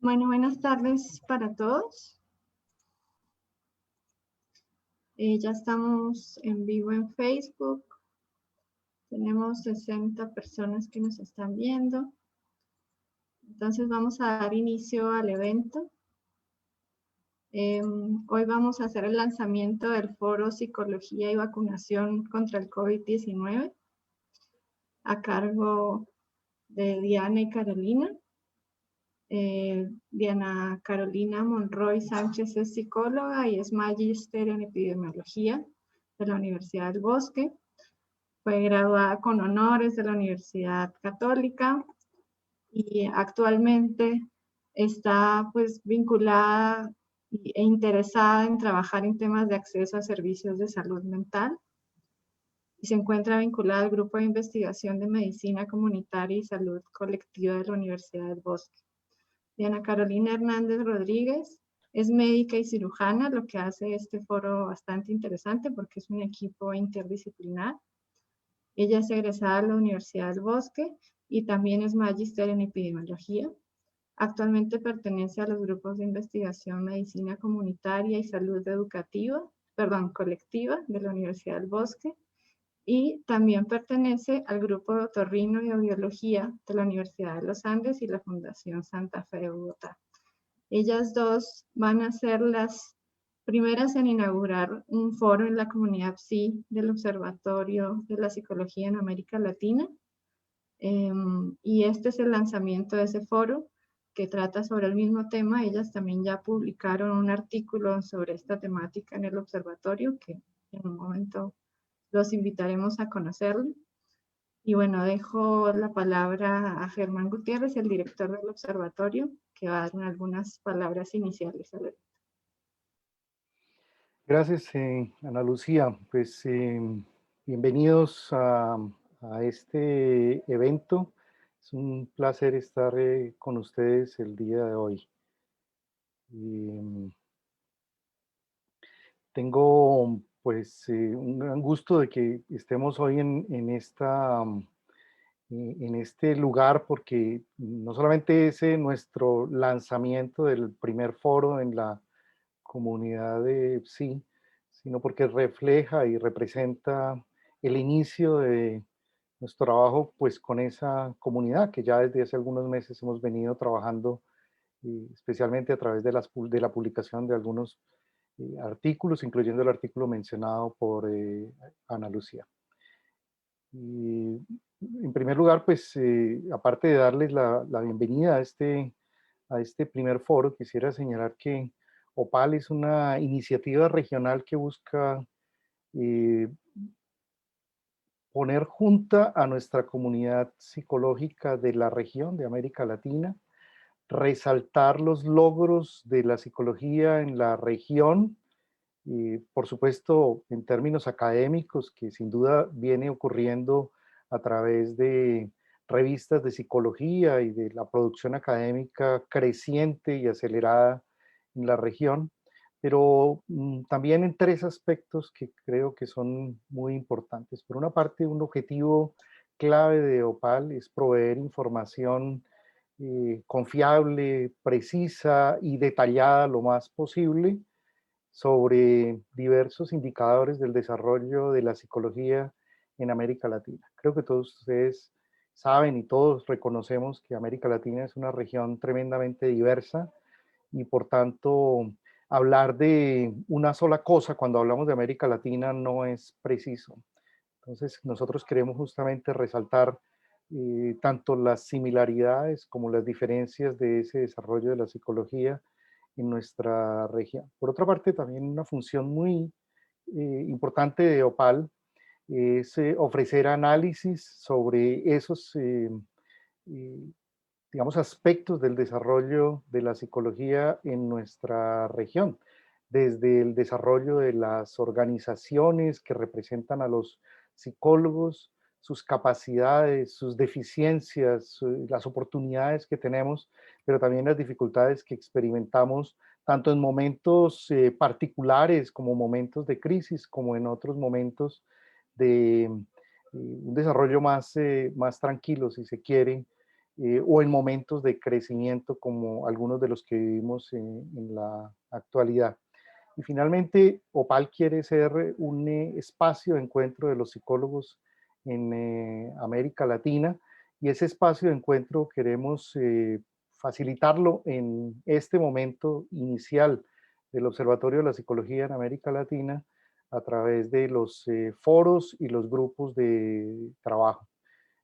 Bueno, buenas tardes para todos. Ya estamos en vivo en Facebook. Tenemos 60 personas que nos están viendo. Entonces vamos a dar inicio al evento. Hoy vamos a hacer el lanzamiento del foro Psicología y Vacunación contra el COVID-19 a cargo de Diana y Carolina. Diana Carolina Monroy Sánchez es psicóloga y es magíster en epidemiología de la Universidad del Bosque. Fue graduada con honores de la Universidad Católica y actualmente está pues vinculada e interesada en trabajar en temas de acceso a servicios de salud mental y se encuentra vinculada al grupo de investigación de medicina comunitaria y salud colectiva de la Universidad del Bosque. Diana Carolina Hernández Rodríguez es médica y cirujana, lo que hace este foro bastante interesante porque es un equipo interdisciplinar. Ella es egresada de la Universidad del Bosque y también es magíster en epidemiología. Actualmente pertenece a los grupos de investigación medicina comunitaria y salud colectiva de la Universidad del Bosque y también pertenece al grupo de otorrino y biología de la Universidad de los Andes y la Fundación Santa Fe de Bogotá. Ellas dos van a ser las primeras en inaugurar un foro en la comunidad PSI del Observatorio de la Psicología en América Latina. Y este es el lanzamiento de ese foro que trata sobre el mismo tema. Ellas también ya publicaron un artículo sobre esta temática en el observatorio que en un momento los invitaremos a conocerlo. Y bueno, dejo la palabra a Germán Gutiérrez, el director del observatorio, que va a dar algunas palabras iniciales. Gracias, Ana Lucía. Pues bienvenidos a este evento. Es un placer estar con ustedes el día de hoy. Tengo pues un gran gusto de que estemos hoy en este lugar porque no solamente es nuestro lanzamiento del primer foro en la comunidad de PSI, sino porque refleja y representa el inicio de nuestro trabajo pues con esa comunidad que ya desde hace algunos meses hemos venido trabajando, especialmente a través de la publicación de algunos artículos, incluyendo el artículo mencionado por Ana Lucía. Y en primer lugar, pues aparte de darles la bienvenida a este primer foro, quisiera señalar que OPAL es una iniciativa regional que busca poner junta a nuestra comunidad psicológica de la región de América Latina, resaltar los logros de la psicología en la región, y por supuesto en términos académicos, que sin duda viene ocurriendo a través de revistas de psicología y de la producción académica creciente y acelerada en la región, pero también en tres aspectos que creo que son muy importantes. Por una parte, un objetivo clave de OPAL es proveer información confiable, precisa y detallada lo más posible sobre diversos indicadores del desarrollo de la psicología en América Latina. Creo que todos ustedes saben y todos reconocemos que América Latina es una región tremendamente diversa y por tanto hablar de una sola cosa cuando hablamos de América Latina no es preciso. Entonces nosotros queremos justamente resaltar tanto las similaridades como las diferencias de ese desarrollo de la psicología en nuestra región. Por otra parte, también una función muy importante de OPAL es ofrecer análisis sobre esos, digamos, aspectos del desarrollo de la psicología en nuestra región, desde el desarrollo de las organizaciones que representan a los psicólogos, sus capacidades, sus deficiencias, las oportunidades que tenemos, pero también las dificultades que experimentamos tanto en momentos particulares como momentos de crisis, como en otros momentos de un desarrollo más tranquilo, si se quiere, o en momentos de crecimiento como algunos de los que vivimos en la actualidad. Y finalmente, OPAL quiere ser un espacio de encuentro de los psicólogos en América Latina, y ese espacio de encuentro queremos facilitarlo en este momento inicial del Observatorio de la Psicología en América Latina a través de los foros y los grupos de trabajo.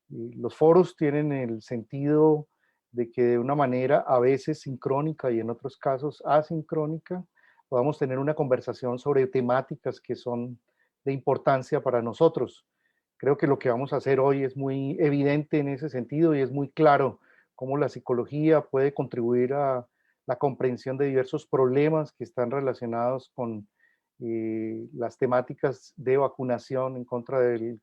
Y los foros tienen el sentido de que de una manera a veces sincrónica y en otros casos asincrónica podamos tener una conversación sobre temáticas que son de importancia para nosotros. Creo que lo que vamos a hacer hoy es muy evidente en ese sentido y es muy claro cómo la psicología puede contribuir a la comprensión de diversos problemas que están relacionados con las temáticas de vacunación en contra del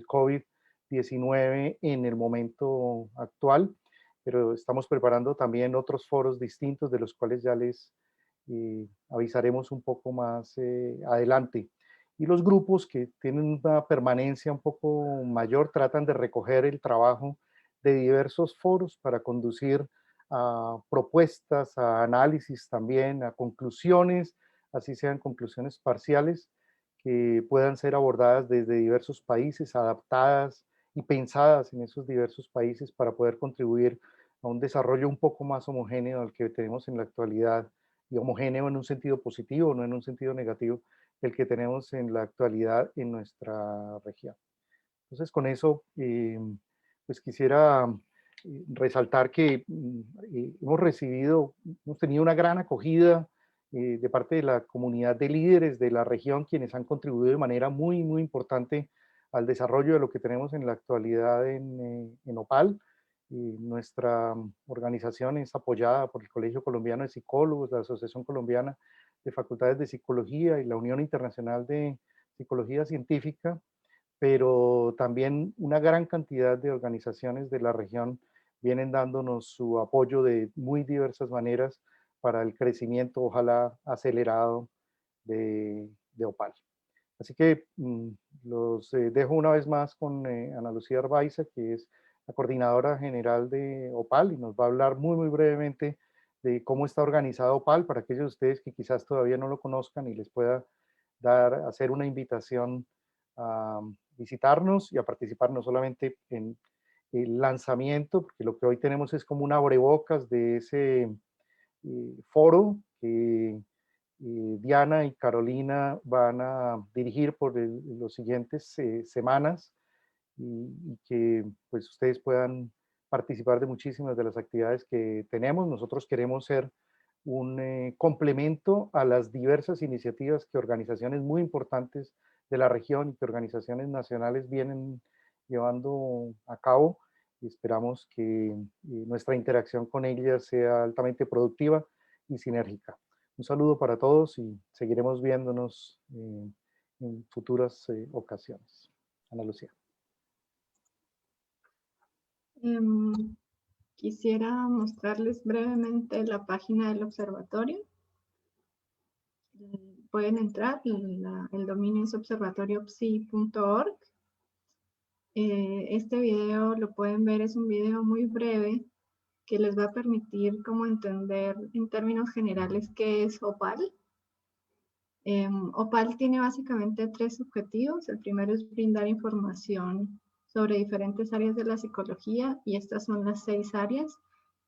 COVID-19 en el momento actual, pero estamos preparando también otros foros distintos de los cuales ya les avisaremos un poco más adelante. Y los grupos que tienen una permanencia un poco mayor tratan de recoger el trabajo de diversos foros para conducir a propuestas, a análisis también, a conclusiones, así sean conclusiones parciales, que puedan ser abordadas desde diversos países, adaptadas y pensadas en esos diversos países para poder contribuir a un desarrollo un poco más homogéneo al que tenemos en la actualidad, y homogéneo en un sentido positivo, no en un sentido negativo, el que tenemos en la actualidad en nuestra región. Entonces, con eso, pues quisiera resaltar que hemos tenido una gran acogida de parte de la comunidad de líderes de la región, quienes han contribuido de manera muy, muy importante al desarrollo de lo que tenemos en la actualidad en OPAL. Nuestra organización es apoyada por el Colegio Colombiano de Psicólogos, la Asociación Colombiana de Facultades de Psicología y la Unión Internacional de Psicología Científica, pero también una gran cantidad de organizaciones de la región vienen dándonos su apoyo de muy diversas maneras para el crecimiento, ojalá acelerado, de OPAL. Así que los dejo una vez más con Ana Lucía Arbaiza, que es la coordinadora general de OPAL, y nos va a hablar muy, muy brevemente de cómo está organizado OPAL para aquellos de ustedes que quizás todavía no lo conozcan y les pueda hacer una invitación a visitarnos y a participar no solamente en el lanzamiento, porque lo que hoy tenemos es como un abrebocas de ese foro que Diana y Carolina van a dirigir por los siguientes semanas, y que pues ustedes puedan participar de muchísimas de las actividades que tenemos. Nosotros queremos ser un complemento a las diversas iniciativas que organizaciones muy importantes de la región y que organizaciones nacionales vienen llevando a cabo, y esperamos que nuestra interacción con ellas sea altamente productiva y sinérgica. Un saludo para todos y seguiremos viéndonos en futuras ocasiones. Ana Lucía. Quisiera mostrarles brevemente la página del observatorio. Pueden entrar, el dominio es observatoriopsi.org. Este video lo pueden ver, es un video muy breve que les va a permitir como entender en términos generales qué es OPAL. OPAL tiene básicamente 3 objetivos. El primero es brindar información sobre diferentes áreas de la psicología, y estas son las 6 áreas.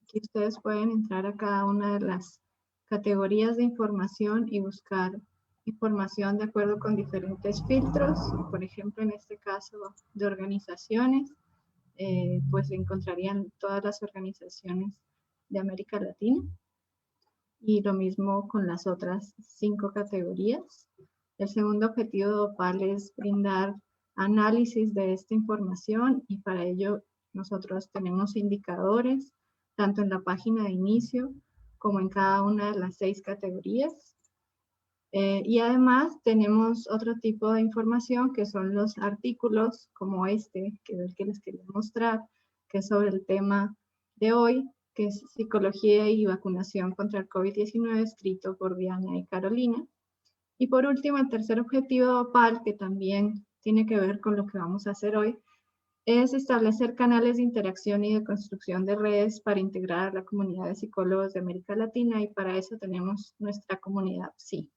Aquí ustedes pueden entrar a cada una de las categorías de información y buscar información de acuerdo con diferentes filtros. Por ejemplo, en este caso de organizaciones, pues encontrarían todas las organizaciones de América Latina. Y lo mismo con las otras 5 categorías. El segundo objetivo de OPAL es brindar análisis de esta información, y para ello nosotros tenemos indicadores tanto en la página de inicio como en cada una de las 6 categorías. Y además tenemos otro tipo de información que son los artículos como este, que es el que les quería mostrar, que es sobre el tema de hoy, que es Psicología y Vacunación contra el COVID-19, escrito por Diana y Carolina. Y por último, el tercer objetivo de OPAL, que también tiene que ver con lo que vamos a hacer hoy, es establecer canales de interacción y de construcción de redes para integrar a la comunidad de psicólogos de América Latina, y para eso tenemos nuestra comunidad PSI.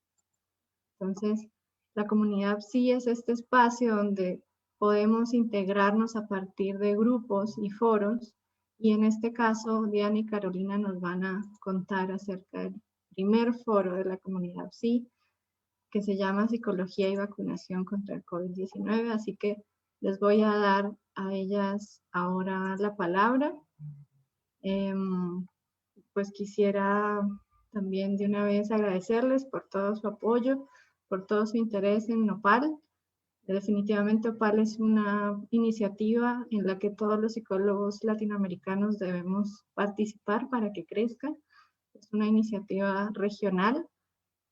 Entonces, la comunidad PSI es este espacio donde podemos integrarnos a partir de grupos y foros, y en este caso Diana y Carolina nos van a contar acerca del primer foro de la comunidad PSI, que se llama Psicología y Vacunación contra el COVID-19, así que les voy a dar a ellas ahora la palabra. Pues quisiera también de una vez agradecerles por todo su apoyo, por todo su interés en Nopal. Definitivamente Opal es una iniciativa en la que todos los psicólogos latinoamericanos debemos participar para que crezca. Es una iniciativa regional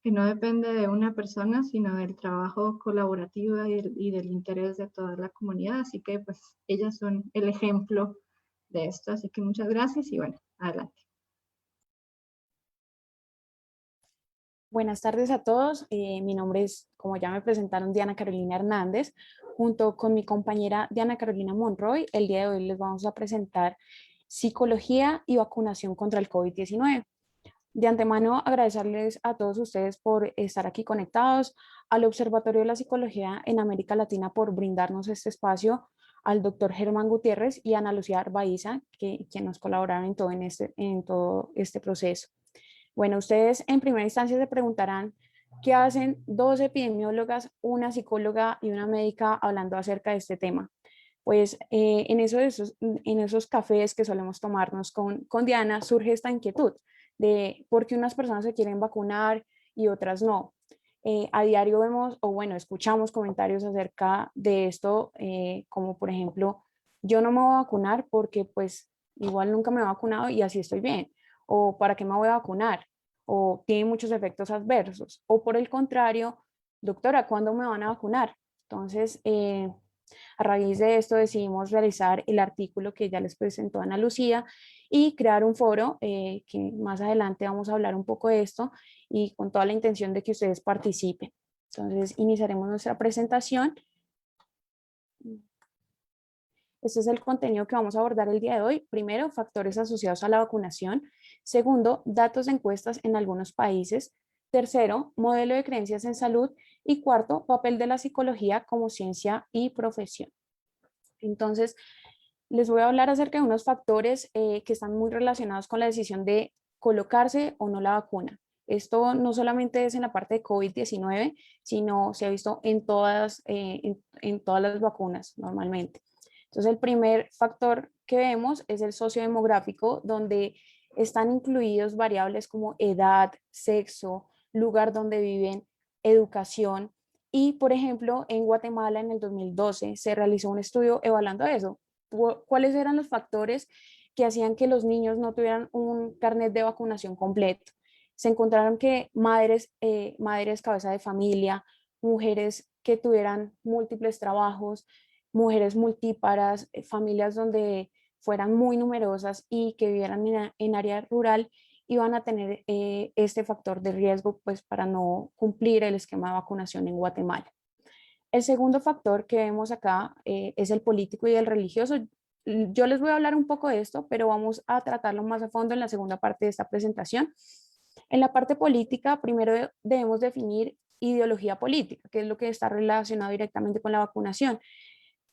que no depende de una persona, sino del trabajo colaborativo y del interés de toda la comunidad. Así que pues ellas son el ejemplo de esto. Así que muchas gracias y bueno, adelante. Buenas tardes a todos. Mi nombre es, como ya me presentaron, Diana Carolina Hernández. Junto con mi compañera Diana Carolina Monroy, el día de hoy les vamos a presentar Psicología y Vacunación contra el COVID-19. De antemano, agradecerles a todos ustedes por estar aquí conectados, al Observatorio de la Psicología en América Latina por brindarnos este espacio, al doctor Germán Gutiérrez y a Ana Lucía Arbaiza, que nos colaboraron en todo este proceso. Bueno, ustedes en primera instancia se preguntarán qué hacen dos epidemiólogas, una psicóloga y una médica hablando acerca de este tema. Pues en esos cafés que solemos tomarnos con Diana surge esta inquietud de por qué unas personas se quieren vacunar y otras no. A diario vemos, o bueno, escuchamos comentarios acerca de esto, como por ejemplo, yo no me voy a vacunar porque pues igual nunca me he vacunado y así estoy bien. O ¿para qué me voy a vacunar? O tiene muchos efectos adversos. O por el contrario, doctora, ¿cuándo me van a vacunar? Entonces, a raíz de esto decidimos realizar el artículo que ya les presentó Ana Lucía y crear un foro que más adelante vamos a hablar un poco de esto y con toda la intención de que ustedes participen. Entonces, iniciaremos nuestra presentación. Este es el contenido que vamos a abordar el día de hoy. Primero, factores asociados a la vacunación. Segundo, datos de encuestas en algunos países. Tercero, modelo de creencias en salud. Y cuarto, papel de la psicología como ciencia y profesión. Entonces, les voy a hablar acerca de unos factores que están muy relacionados con la decisión de colocarse o no la vacuna. Esto no solamente es en la parte de COVID-19, sino se ha visto en todas las vacunas normalmente. Entonces, el primer factor que vemos es el sociodemográfico, donde están incluidos variables como edad, sexo, lugar donde viven, educación. Y, por ejemplo, en Guatemala en el 2012 se realizó un estudio evaluando eso. ¿Cuáles eran los factores que hacían que los niños no tuvieran un carnet de vacunación completo? Se encontraron que madres cabeza de familia, mujeres que tuvieran múltiples trabajos, mujeres multíparas, familias donde fueran muy numerosas y que vivieran en área rural, iban a tener este factor de riesgo pues, para no cumplir el esquema de vacunación en Guatemala. El segundo factor que vemos acá es el político y el religioso. Yo les voy a hablar un poco de esto, pero vamos a tratarlo más a fondo en la segunda parte de esta presentación. En la parte política, primero debemos definir ideología política, que es lo que está relacionado directamente con la vacunación.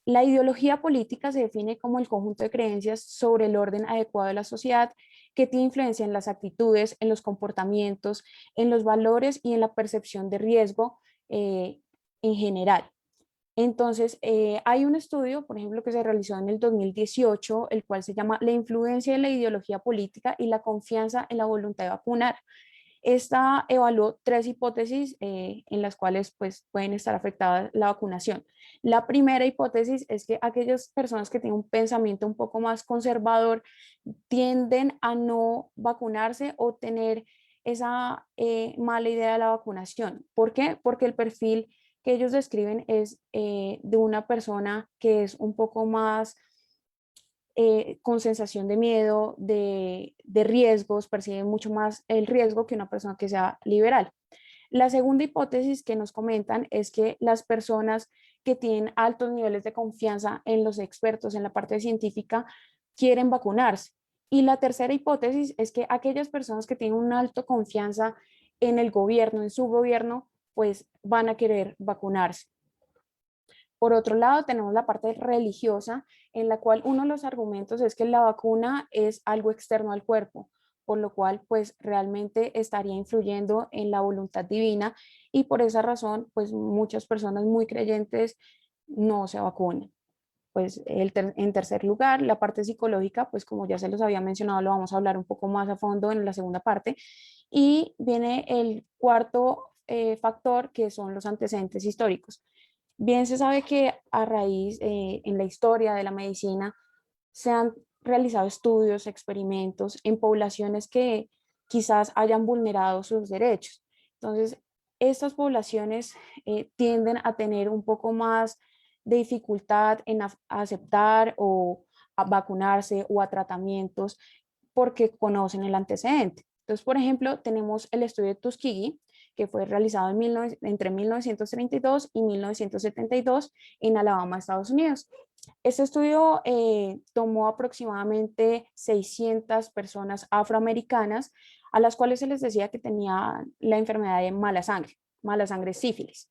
La ideología política se define como el conjunto de creencias sobre el orden adecuado de la sociedad que tiene influencia en las actitudes, en los comportamientos, en los valores y en la percepción de riesgo en general. Entonces, hay un estudio, por ejemplo, que se realizó en el 2018, el cual se llama La influencia de la ideología política y la confianza en la voluntad de vacunar. Esta evaluó tres hipótesis en las cuales pues, pueden estar afectadas la vacunación. La primera hipótesis es que aquellas personas que tienen un pensamiento un poco más conservador tienden a no vacunarse o tener esa mala idea de la vacunación. ¿Por qué? Porque el perfil que ellos describen es de una persona que es un poco más con sensación de miedo, de riesgos, perciben mucho más el riesgo que una persona que sea liberal. La segunda hipótesis que nos comentan es que las personas que tienen altos niveles de confianza en los expertos en la parte científica quieren vacunarse. Y la tercera hipótesis es que aquellas personas que tienen una alta confianza en el gobierno, en su gobierno, pues van a querer vacunarse. Por otro lado, tenemos la parte religiosa, en la cual uno de los argumentos es que la vacuna es algo externo al cuerpo, por lo cual pues realmente estaría influyendo en la voluntad divina y por esa razón pues muchas personas muy creyentes no se vacunan. Pues en tercer lugar, la parte psicológica, pues como ya se los había mencionado, lo vamos a hablar un poco más a fondo en la segunda parte. Y viene el cuarto factor, que son los antecedentes históricos. Bien se sabe que a raíz en la historia de la medicina se han realizado estudios, experimentos en poblaciones que quizás hayan vulnerado sus derechos. Entonces, estas poblaciones tienden a tener un poco más de dificultad en aceptar o a vacunarse o a tratamientos porque conocen el antecedente. Entonces, por ejemplo, tenemos el estudio de Tuskegee, que fue realizado entre 1932 y 1972 en Alabama, Estados Unidos. Este estudio tomó aproximadamente 600 personas afroamericanas a las cuales se les decía que tenían la enfermedad de mala sangre sífilis.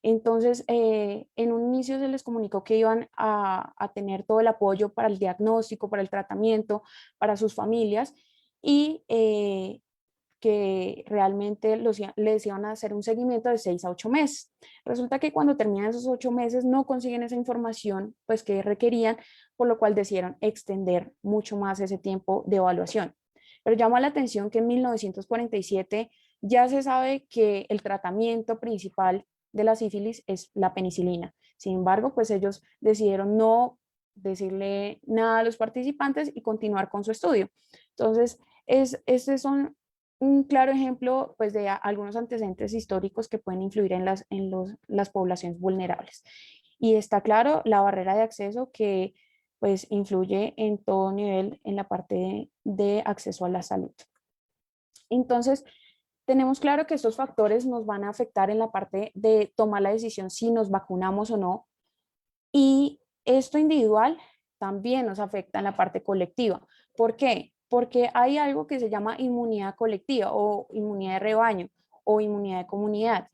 Entonces, en un inicio se les comunicó que iban a tener todo el apoyo para el diagnóstico, para el tratamiento, para sus familias y que realmente les iban a hacer un seguimiento de 6 a 8 meses. Resulta que cuando terminan esos 8 meses no consiguen esa información pues, que requerían, por lo cual decidieron extender mucho más ese tiempo de evaluación. Pero llama la atención que en 1947 ya se sabe que el tratamiento principal de la sífilis es la penicilina. Sin embargo, pues ellos decidieron no decirle nada a los participantes y continuar con su estudio. Entonces, estos son un claro ejemplo pues, de algunos antecedentes históricos que pueden influir en las poblaciones vulnerables. Y está claro la barrera de acceso que pues, influye en todo nivel en la parte de acceso a la salud. Entonces, tenemos claro que estos factores nos van a afectar en la parte de tomar la decisión si nos vacunamos o no. Y esto individual también nos afecta en la parte colectiva. ¿Por qué? Porque hay algo que se llama inmunidad colectiva o inmunidad de rebaño o inmunidad de comunidad,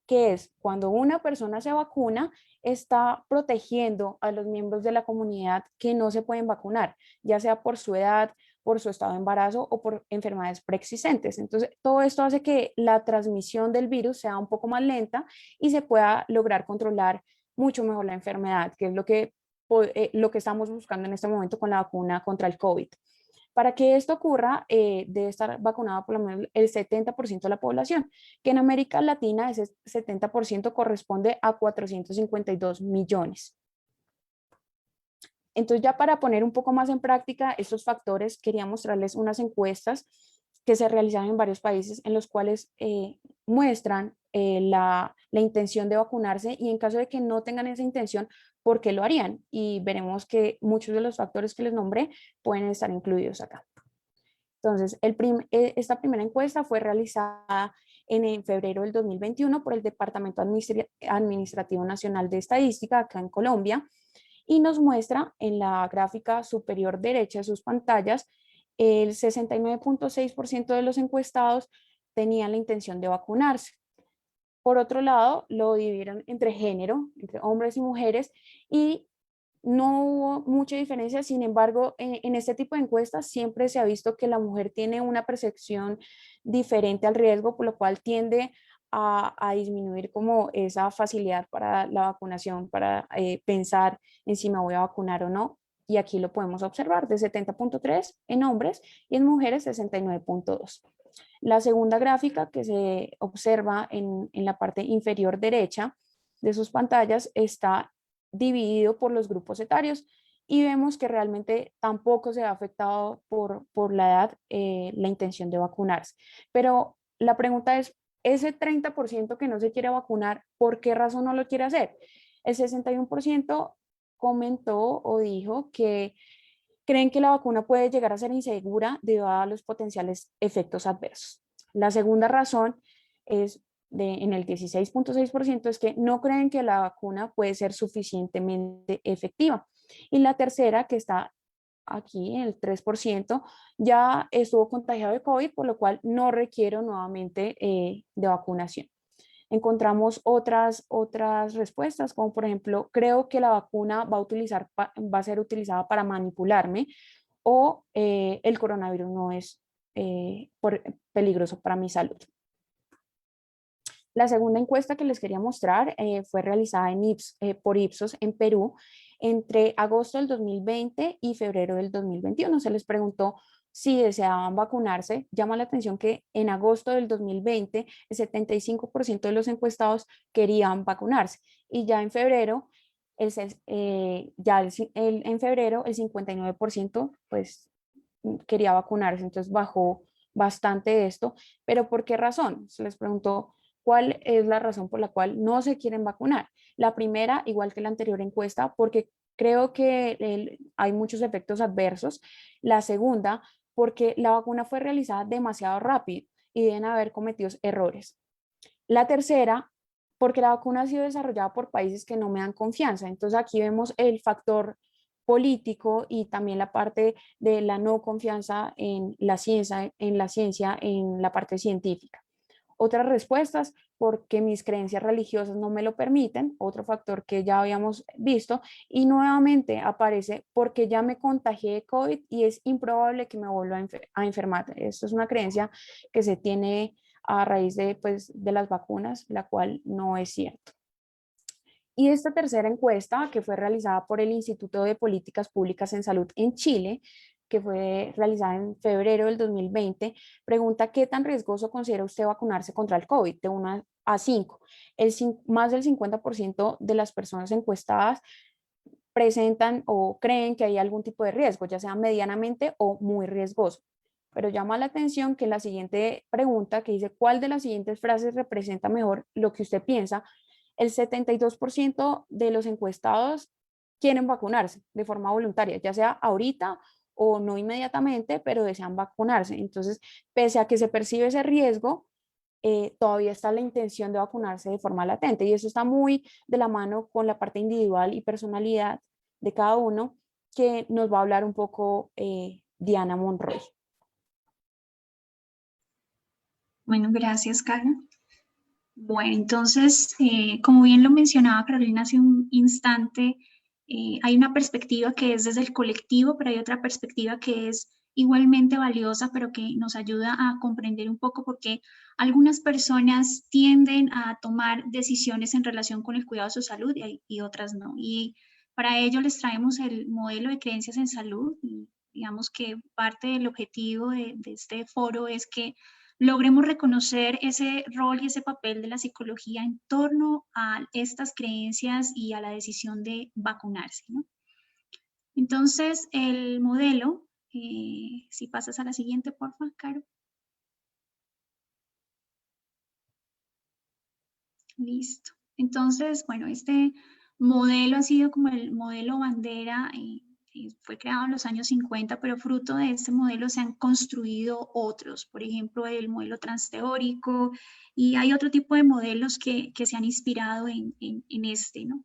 que es cuando una persona se vacuna, está protegiendo a los miembros de la comunidad que no se pueden vacunar, ya sea por su edad, por su estado de embarazo o por enfermedades preexistentes. Entonces, todo esto hace que la transmisión del virus sea un poco más lenta y se pueda lograr controlar mucho mejor la enfermedad, que es lo que estamos buscando en este momento con la vacuna contra el COVID. Para que esto ocurra, debe estar vacunado por lo menos el 70% de la población, que en América Latina ese 70% corresponde a 452 millones. Entonces, ya para poner un poco más en práctica estos factores, quería mostrarles unas encuestas que se realizaron en varios países en los cuales muestran la intención de vacunarse y en caso de que no tengan esa intención, ¿por qué lo harían? Y veremos que muchos de los factores que les nombré pueden estar incluidos acá. Entonces, esta primera encuesta fue realizada en febrero del 2021 por el Departamento Administrativo Nacional de Estadística acá en Colombia y nos muestra en la gráfica superior derecha de sus pantallas el 69.6% de los encuestados tenían la intención de vacunarse. Por otro lado, lo dividieron entre género, entre hombres y mujeres, y no hubo mucha diferencia. Sin embargo, en este tipo de encuestas siempre se ha visto que la mujer tiene una percepción diferente al riesgo, por lo cual tiende a disminuir como esa facilidad para la vacunación, para pensar en si me voy a vacunar o no. Y aquí lo podemos observar, de 70.3 en hombres y en mujeres 69.2. La segunda gráfica que se observa en la parte inferior derecha de sus pantallas está dividido por los grupos etarios y vemos que realmente tampoco se ha afectado por la edad la intención de vacunarse. Pero la pregunta es, ese 30% que no se quiere vacunar, ¿por qué razón no lo quiere hacer? El 61% comentó o dijo que creen que la vacuna puede llegar a ser insegura debido a los potenciales efectos adversos. La segunda razón es en el 16.6% es que no creen que la vacuna puede ser suficientemente efectiva. Y la tercera, que está aquí en el 3%, ya estuvo contagiado de COVID, por lo cual no requiero nuevamente de vacunación. Encontramos otras respuestas, como por ejemplo, creo que la vacuna va a ser utilizada para manipularme, o el coronavirus no es peligroso para mi salud. La segunda encuesta que les quería mostrar fue realizada por Ipsos en Perú entre agosto del 2020 y febrero del 2021. Se les preguntó si deseaban vacunarse. Llama la atención que en agosto del 2020 el 75% de los encuestados querían vacunarse, y ya en febrero en febrero el 59% pues quería vacunarse. Entonces bajó bastante esto. ¿Pero por qué razón? Se les preguntó cuál es la razón por la cual no se quieren vacunar. La primera, igual que la anterior encuesta, porque creo que hay muchos efectos adversos. La segunda, porque la vacuna fue realizada demasiado rápido y deben haber cometido errores. La tercera, porque la vacuna ha sido desarrollada por países que no me dan confianza. Entonces aquí vemos el factor político y también la parte de la no confianza en la ciencia, en la parte científica. Otras respuestas, porque mis creencias religiosas no me lo permiten, otro factor que ya habíamos visto, y nuevamente aparece porque ya me contagié de COVID y es improbable que me vuelva a enfermar. Esto es una creencia que se tiene a raíz de, pues, de las vacunas, la cual no es cierto. Y esta tercera encuesta, que fue realizada por el Instituto de Políticas Públicas en Salud en Chile, que fue realizada en febrero del 2020, pregunta qué tan riesgoso considera usted vacunarse contra el COVID, de 1 a 5. Más del 50% de las personas encuestadas presentan o creen que hay algún tipo de riesgo, ya sea medianamente o muy riesgoso. Pero llama la atención que la siguiente pregunta, que dice, ¿cuál de las siguientes frases representa mejor lo que usted piensa? El 72% de los encuestados quieren vacunarse de forma voluntaria, ya sea ahorita o no inmediatamente, pero desean vacunarse. Entonces, pese a que se percibe ese riesgo, todavía está la intención de vacunarse de forma latente. Y eso está muy de la mano con la parte individual y personalidad de cada uno, que nos va a hablar un poco Diana Monroy. Bueno, gracias, Karen. Bueno, entonces, como bien lo mencionaba Carolina hace un instante, hay una perspectiva que es desde el colectivo, pero hay otra perspectiva que es igualmente valiosa, pero que nos ayuda a comprender un poco por qué algunas personas tienden a tomar decisiones en relación con el cuidado de su salud y otras no. Y para ello les traemos el modelo de creencias en salud. Y digamos que parte del objetivo de este foro es que logremos reconocer ese rol y ese papel de la psicología en torno a estas creencias y a la decisión de vacunarse, ¿no? Entonces, el modelo, si pasas a la siguiente, por favor, Caro. Listo. Entonces, bueno, este modelo ha sido como el modelo bandera, fue creado en los años 50, pero fruto de este modelo se han construido otros, por ejemplo, el modelo transteórico, y hay otro tipo de modelos que se han inspirado en este, ¿no?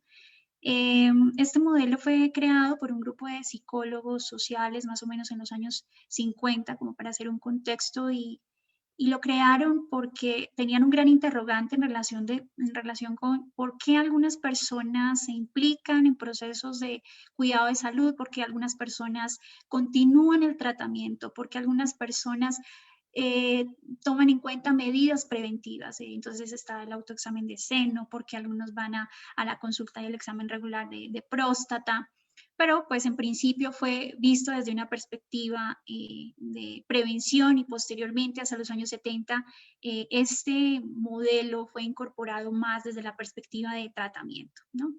Este modelo fue creado por un grupo de psicólogos sociales más o menos en los años 50, como para hacer un contexto, y lo crearon porque tenían un gran interrogante en relación con por qué algunas personas se implican en procesos de cuidado de salud, por qué algunas personas continúan el tratamiento, por qué algunas personas toman en cuenta medidas preventivas. Entonces está el autoexamen de seno, porque algunos van a la consulta y el examen regular de próstata. Pero pues en principio fue visto desde una perspectiva de prevención, y posteriormente hacia los años 70 este modelo fue incorporado más desde la perspectiva de tratamiento, ¿no?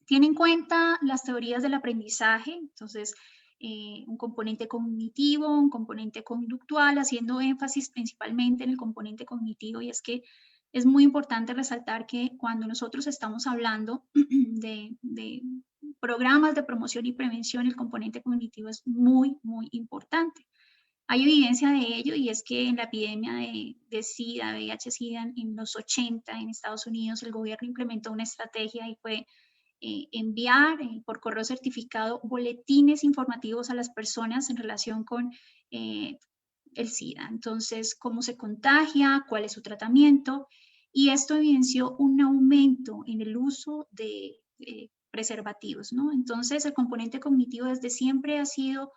Tiene en cuenta las teorías del aprendizaje, entonces un componente cognitivo, un componente conductual, haciendo énfasis principalmente en el componente cognitivo, y es que es muy importante resaltar que cuando nosotros estamos hablando de programas de promoción y prevención, el componente cognitivo es muy, muy importante. Hay evidencia de ello, y es que en la epidemia de SIDA, VIH-Sida, en los 80 en Estados Unidos, el gobierno implementó una estrategia y fue enviar por correo certificado boletines informativos a las personas en relación con el SIDA. Entonces, cómo se contagia, cuál es su tratamiento, y esto evidenció un aumento en el uso de preservativos, ¿no? Entonces, el componente cognitivo desde siempre ha sido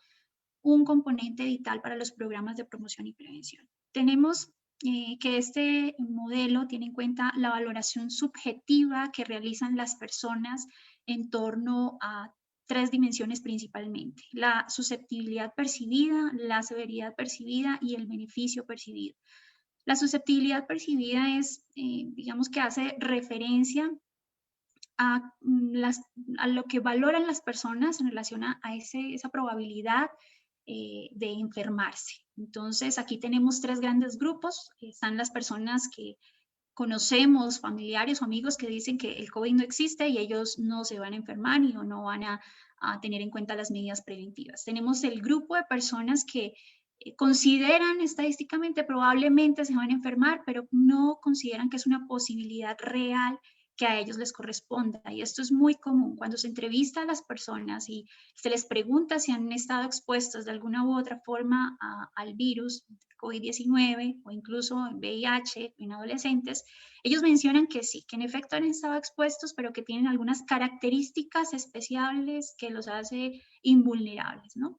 un componente vital para los programas de promoción y prevención. Tenemos que este modelo tiene en cuenta la valoración subjetiva que realizan las personas en torno a 3 dimensiones principalmente: la susceptibilidad percibida, la severidad percibida y el beneficio percibido. La susceptibilidad percibida es, digamos que hace referencia a, a lo que valoran las personas en relación a esa probabilidad de enfermarse. Entonces, aquí tenemos 3 grandes grupos. Están las personas que conocemos, familiares o amigos que dicen que el COVID no existe y ellos no se van a enfermar y no van a tener en cuenta las medidas preventivas. Tenemos el grupo de personas que consideran estadísticamente probablemente se van a enfermar, pero no consideran que es una posibilidad real que a ellos les corresponda. Y esto es muy común cuando se entrevista a las personas y se les pregunta si han estado expuestas de alguna u otra forma al virus COVID-19 o incluso VIH en adolescentes. Ellos mencionan que sí, que en efecto han estado expuestos, pero que tienen algunas características especiales que los hace invulnerables, ¿no?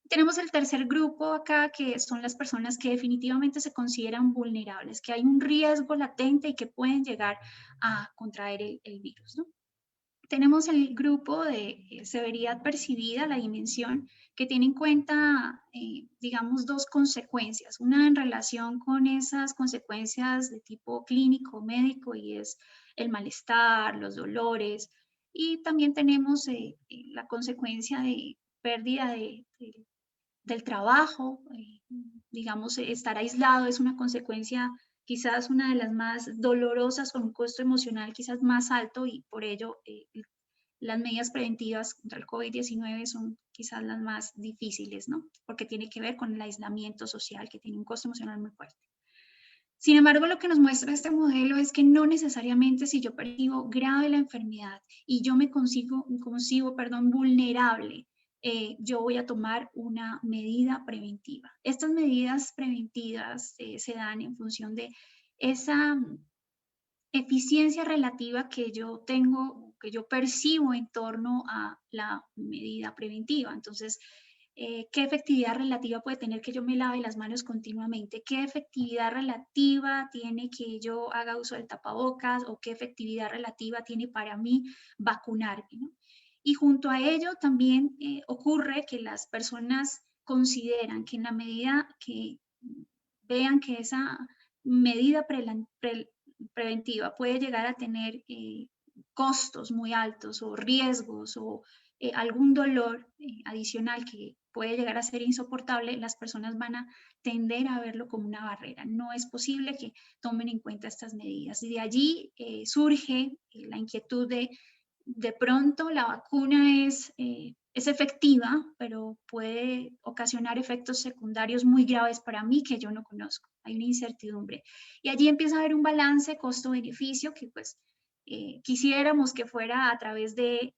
Tenemos el tercer grupo acá, que son las personas que definitivamente se consideran vulnerables, que hay un riesgo latente y que pueden llegar a contraer el virus, ¿no? Tenemos el grupo de severidad percibida, la dimensión, que tiene en cuenta, digamos, 2 consecuencias. Una en relación con esas consecuencias de tipo clínico, médico, y es el malestar, los dolores. Y también tenemos la consecuencia de pérdida del trabajo, digamos, estar aislado es una consecuencia quizás una de las más dolorosas, con un costo emocional quizás más alto, y por ello las medidas preventivas contra el COVID-19 son quizás las más difíciles, ¿no? Porque tiene que ver con el aislamiento social, que tiene un costo emocional muy fuerte. Sin embargo, lo que nos muestra este modelo es que no necesariamente si yo percibo grave la enfermedad y yo me consigo vulnerable, yo voy a tomar una medida preventiva. Estas medidas preventivas se dan en función de esa eficiencia relativa que yo tengo, que yo percibo en torno a la medida preventiva. Entonces, ¿qué efectividad relativa puede tener que yo me lave las manos continuamente? ¿Qué efectividad relativa tiene que yo haga uso del tapabocas? ¿O qué efectividad relativa tiene para mí vacunarme, ¿no? Y junto a ello también ocurre que las personas consideran que en la medida que vean que esa medida preventiva puede llegar a tener costos muy altos o riesgos o algún dolor adicional que puede llegar a ser insoportable, las personas van a tender a verlo como una barrera. No es posible que tomen en cuenta estas medidas. Y de allí surge la inquietud de pronto la vacuna es efectiva, pero puede ocasionar efectos secundarios muy graves para mí que yo no conozco. Hay una incertidumbre. Y allí empieza a haber un balance costo-beneficio que pues quisiéramos que fuera a través de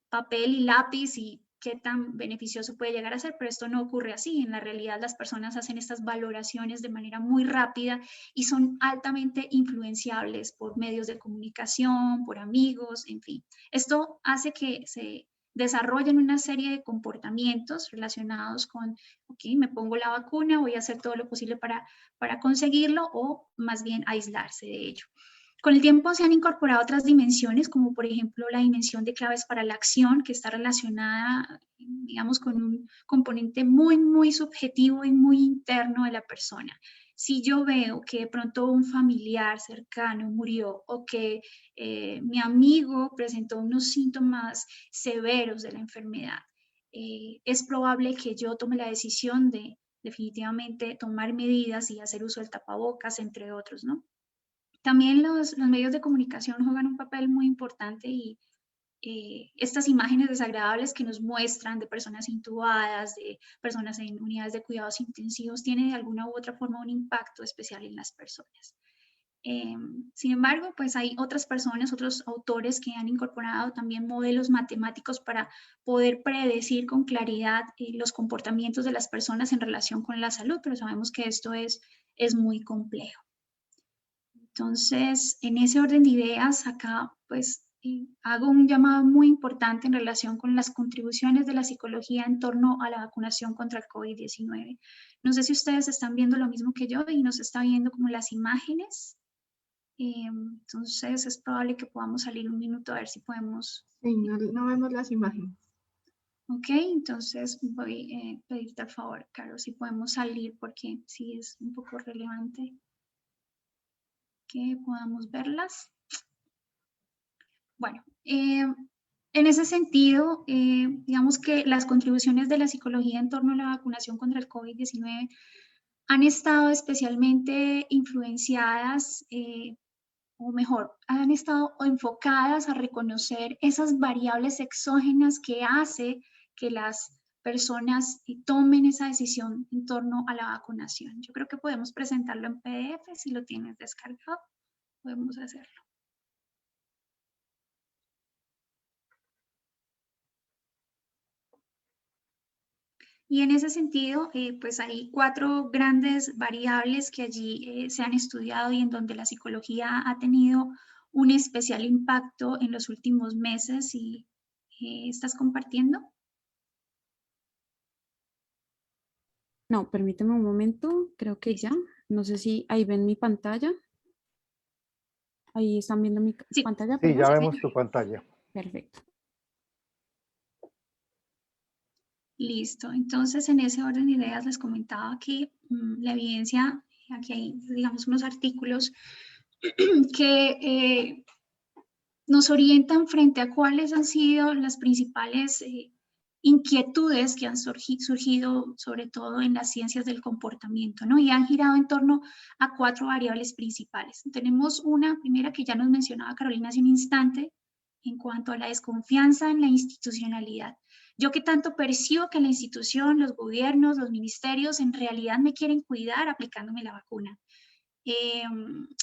papel y lápiz y qué tan beneficioso puede llegar a ser, pero esto no ocurre así. En la realidad las personas hacen estas valoraciones de manera muy rápida y son altamente influenciables por medios de comunicación, por amigos, en fin. Esto hace que se desarrollen una serie de comportamientos relacionados con, ok, me pongo la vacuna, voy a hacer todo lo posible para conseguirlo, o más bien aislarse de ello. Con el tiempo se han incorporado otras dimensiones, como por ejemplo la dimensión de claves para la acción, que está relacionada, digamos, con un componente muy, muy subjetivo y muy interno de la persona. Si yo veo que de pronto un familiar cercano murió o que mi amigo presentó unos síntomas severos de la enfermedad, es probable que yo tome la decisión de definitivamente tomar medidas y hacer uso del tapabocas, entre otros, ¿no? También los medios de comunicación juegan un papel muy importante y estas imágenes desagradables que nos muestran de personas intubadas, de personas en unidades de cuidados intensivos, tiene de alguna u otra forma un impacto especial en las personas. Sin embargo, pues hay otras personas, otros autores que han incorporado también modelos matemáticos para poder predecir con claridad los comportamientos de las personas en relación con la salud, pero sabemos que esto es muy complejo. Entonces, en ese orden de ideas, acá pues hago un llamado muy importante en relación con las contribuciones de la psicología en torno a la vacunación contra el COVID-19. No sé si ustedes están viendo lo mismo que yo y nos está viendo como las imágenes. Entonces, es probable que podamos salir un minuto a ver si podemos... Sí, no vemos las imágenes. Ok, entonces voy a pedirte al favor, Caro, si podemos salir porque sí es un poco relevante que podamos verlas. Bueno, en ese sentido, digamos que las contribuciones de la psicología en torno a la vacunación contra el COVID-19 han estado especialmente influenciadas, o mejor, han estado enfocadas a reconocer esas variables exógenas que hace que las personas tomen esa decisión en torno a la vacunación. Yo creo que podemos presentarlo en PDF, si lo tienes descargado, podemos hacerlo. Y en ese sentido, pues hay 4 grandes variables que allí se han estudiado y en donde la psicología ha tenido un especial impacto en los últimos meses. Y ¿estás compartiendo? No, permíteme un momento, creo que ya. No sé si ahí ven mi pantalla. Ahí están viendo mi Sí. pantalla, Sí, perdón. ya vemos tu pantalla. Perfecto. Listo. Entonces, en ese orden de ideas les comentaba que la evidencia, aquí hay, digamos, unos artículos que nos orientan frente a cuáles han sido las principales inquietudes que han surgido sobre todo en las ciencias del comportamiento, ¿no? Y han girado en torno a 4 variables principales. Tenemos una primera que ya nos mencionaba Carolina hace un instante, en cuanto a la desconfianza en la institucionalidad. Yo que tanto percibo que la institución, los gobiernos, los ministerios en realidad me quieren cuidar aplicándome la vacuna.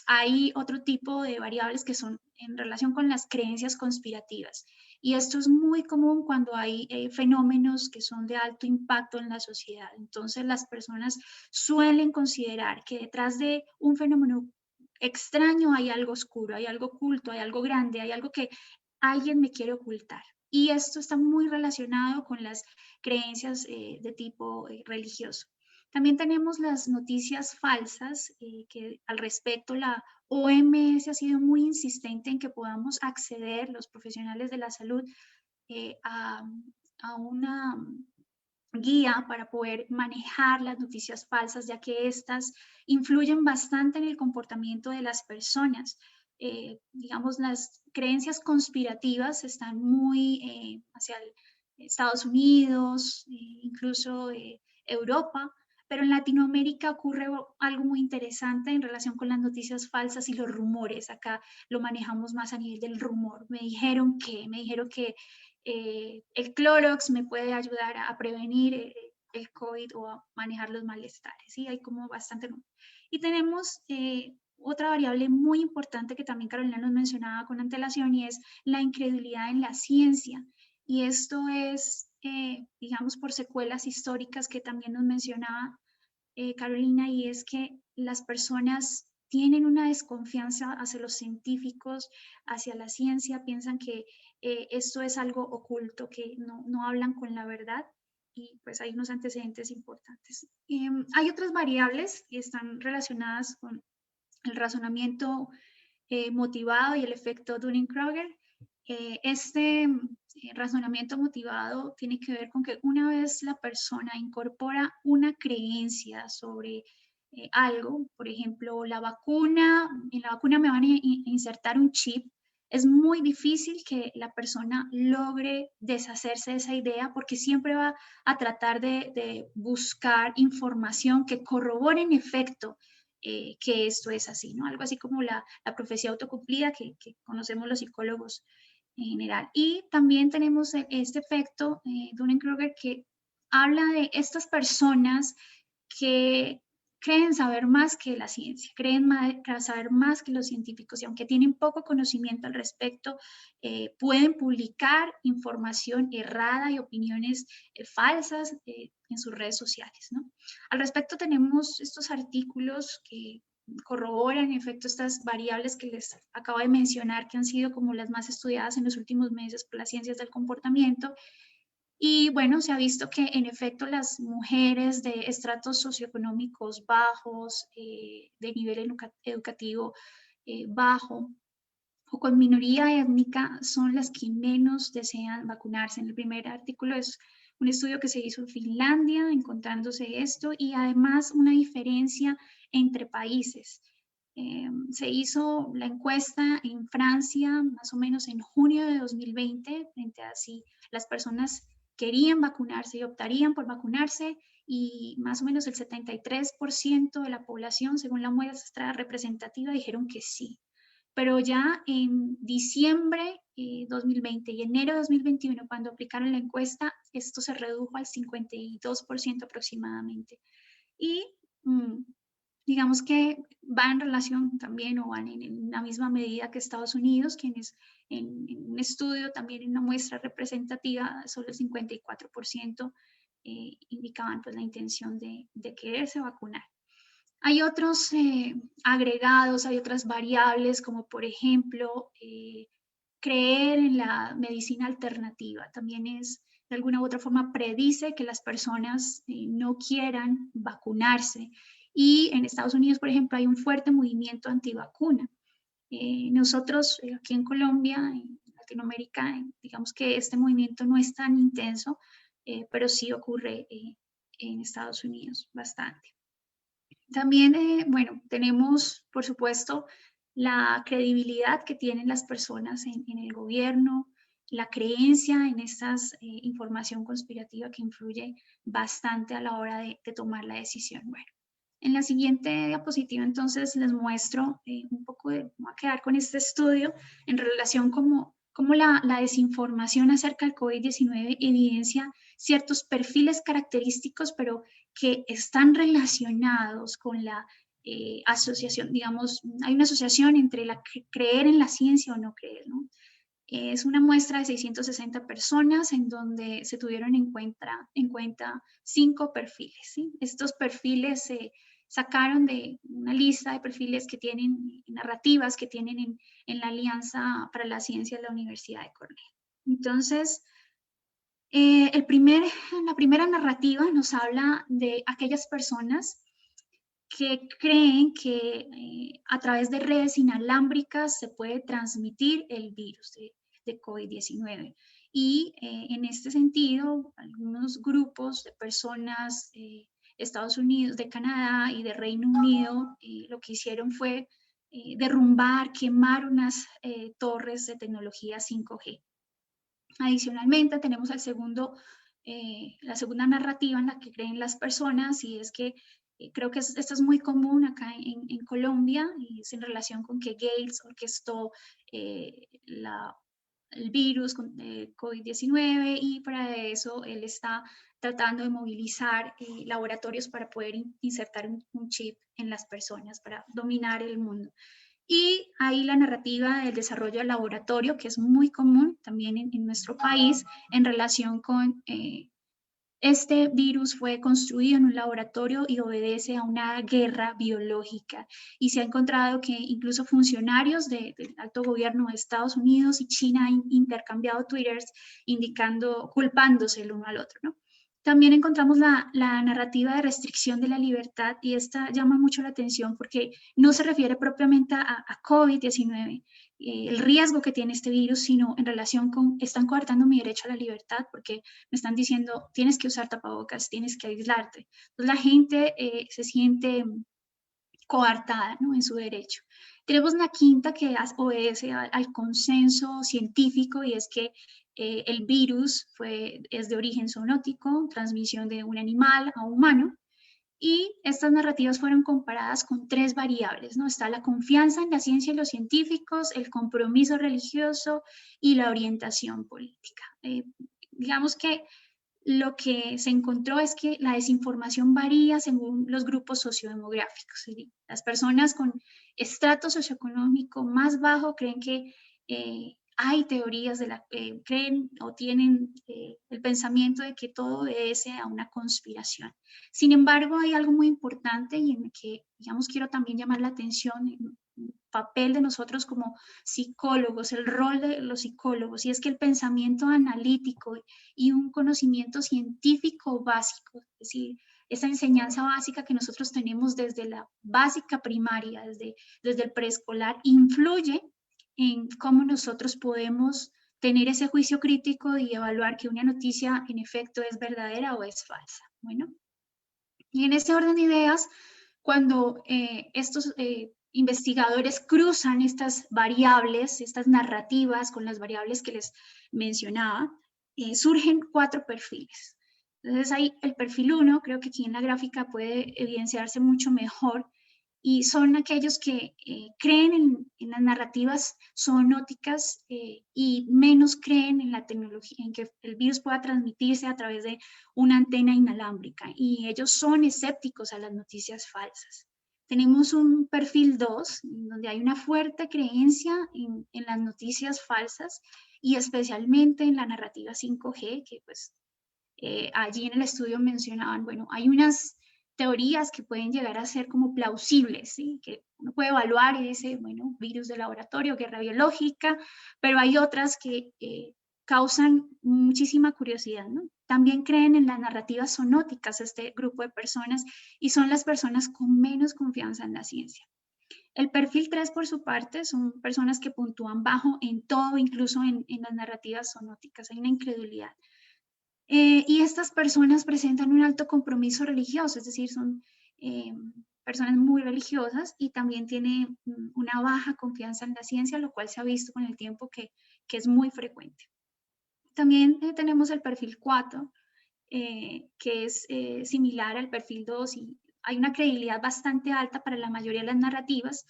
Hay otro tipo de variables que son en relación con las creencias conspirativas. Y esto es muy común cuando hay fenómenos que son de alto impacto en la sociedad. Entonces las personas suelen considerar que detrás de un fenómeno extraño hay algo oscuro, hay algo oculto, hay algo grande, hay algo que alguien me quiere ocultar. Y esto está muy relacionado con las creencias de tipo religioso. También tenemos las noticias falsas, que al respecto la OMS ha sido muy insistente en que podamos acceder, los profesionales de la salud, a una guía para poder manejar las noticias falsas, ya que estas influyen bastante en el comportamiento de las personas. Digamos, las creencias conspirativas están muy hacia Estados Unidos, incluso Europa, pero en Latinoamérica ocurre algo muy interesante en relación con las noticias falsas y los rumores. Acá lo manejamos más a nivel del rumor. Me dijeron que el Clorox me puede ayudar a prevenir el COVID o a manejar los malestares. ¿Sí? Hay como bastante. Y tenemos otra variable muy importante que también Carolina nos mencionaba con antelación, y es la incredulidad en la ciencia. Y esto es, digamos, por secuelas históricas que también nos mencionaba Carolina, y es que las personas tienen una desconfianza hacia los científicos, hacia la ciencia, piensan que esto es algo oculto, que no hablan con la verdad, y pues hay unos antecedentes importantes. Hay otras variables que están relacionadas con el razonamiento motivado y el efecto Dunning-Kruger. Este razonamiento motivado tiene que ver con que una vez la persona incorpora una creencia sobre algo, por ejemplo, en la vacuna me van a insertar un chip, es muy difícil que la persona logre deshacerse de esa idea, porque siempre va a tratar de buscar información que corrobore en efecto que esto es así, ¿no? Algo así como la profecía autocumplida que conocemos los psicólogos en general. Y también tenemos este efecto Dunning-Kruger, que habla de estas personas que creen saber más que la ciencia, creen saber más que los científicos, y aunque tienen poco conocimiento al respecto, pueden publicar información errada y opiniones falsas en sus redes sociales, ¿no? Al respecto tenemos estos artículos que corroboran en efecto estas variables que les acabo de mencionar, que han sido como las más estudiadas en los últimos meses por las ciencias del comportamiento. Y bueno, se ha visto que en efecto las mujeres de estratos socioeconómicos bajos, de nivel educativo bajo o con minoría étnica son las que menos desean vacunarse. En el primer artículo es un estudio que se hizo en Finlandia encontrándose esto, y además una diferencia entre países. Se hizo la encuesta en Francia más o menos en junio de 2020 frente a si las personas querían vacunarse y optarían por vacunarse, y más o menos el 73% de la población, según la muestra representativa, dijeron que sí. Pero ya en diciembre 2020 y enero de 2021, cuando aplicaron la encuesta, esto se redujo al 52% aproximadamente. Y digamos que va en relación también, o van en la misma medida que Estados Unidos, quienes en un estudio también en una muestra representativa, solo el 54% indicaban pues la intención de quererse vacunar. Hay otros agregados, hay otras variables, como por ejemplo, creer en la medicina alternativa. También es, de alguna u otra forma, predice que las personas no quieran vacunarse. Y en Estados Unidos, por ejemplo, hay un fuerte movimiento antivacuna. Nosotros aquí en Colombia, en Latinoamérica, digamos que este movimiento no es tan intenso, pero sí ocurre en Estados Unidos bastante. También, bueno, tenemos, por supuesto, la credibilidad que tienen las personas en el gobierno, la creencia en esta información conspirativa que influye bastante a la hora de tomar la decisión. Bueno, en la siguiente diapositiva entonces les muestro un poco de, voy a quedar con este estudio en relación cómo la desinformación acerca del COVID-19 evidencia ciertos perfiles característicos, pero que están relacionados con la asociación, digamos, hay una asociación entre la creer en la ciencia o no creer, ¿no? Es una muestra de 660 personas en donde se tuvieron en cuenta 5 perfiles, ¿sí? Estos perfiles se sacaron de una lista de perfiles que tienen, narrativas que tienen en la Alianza para la Ciencia de la Universidad de Cornell. Entonces, la primera narrativa nos habla de aquellas personas que creen que a través de redes inalámbricas se puede transmitir el virus de COVID-19. Y en este sentido, algunos grupos de personas de Estados Unidos, de Canadá y de Reino Unido, lo que hicieron fue derrumbar, quemar unas torres de tecnología 5G. Adicionalmente, tenemos la segunda narrativa en la que creen las personas, y es que creo que esto es muy común acá en Colombia, y es en relación con que Gates orquestó el virus COVID-19, y para eso él está tratando de movilizar laboratorios para poder insertar un chip en las personas para dominar el mundo. Y ahí la narrativa del desarrollo del laboratorio, que es muy común también en nuestro país, en relación con este virus fue construido en un laboratorio y obedece a una guerra biológica. Y se ha encontrado que incluso funcionarios del alto gobierno de Estados Unidos y China han intercambiado twitters culpándose el uno al otro, ¿no? También encontramos la narrativa de restricción de la libertad, y esta llama mucho la atención porque no se refiere propiamente a COVID-19, el riesgo que tiene este virus, sino en relación con, están coartando mi derecho a la libertad porque me están diciendo, tienes que usar tapabocas, tienes que aislarte. Entonces la gente se siente coartada, ¿no?, en su derecho. Tenemos una quinta que obedece al consenso científico, y es que el virus es de origen zoonótico, transmisión de un animal a humano, Y estas narrativas fueron comparadas con 3 variables, ¿no? Está la confianza en la ciencia y los científicos, el compromiso religioso y la orientación política. Digamos que lo que se encontró es que la desinformación varía según los grupos sociodemográficos. ¿Sí? Las personas con estrato socioeconómico más bajo creen que hay teorías creen o tienen el pensamiento de que todo obedece a una conspiración. Sin embargo, hay algo muy importante y en el que, digamos, quiero también llamar la atención, el papel de nosotros como psicólogos, el rol de los psicólogos, y es que el pensamiento analítico y un conocimiento científico básico, es decir, esa enseñanza básica que nosotros tenemos desde la básica primaria, desde el preescolar, influye en cómo nosotros podemos tener ese juicio crítico y evaluar que una noticia en efecto es verdadera o es falsa. Bueno, y en ese orden de ideas, cuando estos investigadores cruzan estas variables, estas narrativas con las variables que les mencionaba, surgen 4 perfiles. Entonces hay el perfil 1, creo que aquí en la gráfica puede evidenciarse mucho mejor, y son aquellos que creen en las narrativas zoonóticas y menos creen en la tecnología, en que el virus pueda transmitirse a través de una antena inalámbrica, y ellos son escépticos a las noticias falsas. Tenemos un perfil 2, donde hay una fuerte creencia en las noticias falsas y especialmente en la narrativa 5G, que pues allí en el estudio mencionaban, bueno, hay unas teorías que pueden llegar a ser como plausibles, ¿sí? Que uno puede evaluar y dice, bueno, virus de laboratorio, guerra biológica, pero hay otras que causan muchísima curiosidad, ¿no? También creen en las narrativas zoonóticas este grupo de personas, y son las personas con menos confianza en la ciencia. El perfil 3, por su parte, son personas que puntúan bajo en todo, incluso en las narrativas zoonóticas. Hay una incredulidad. Y estas personas presentan un alto compromiso religioso, es decir, son personas muy religiosas, y también tienen una baja confianza en la ciencia, lo cual se ha visto con el tiempo que es muy frecuente. También tenemos el perfil 4, que es similar al perfil 2, y hay una credibilidad bastante alta para la mayoría de las narrativas,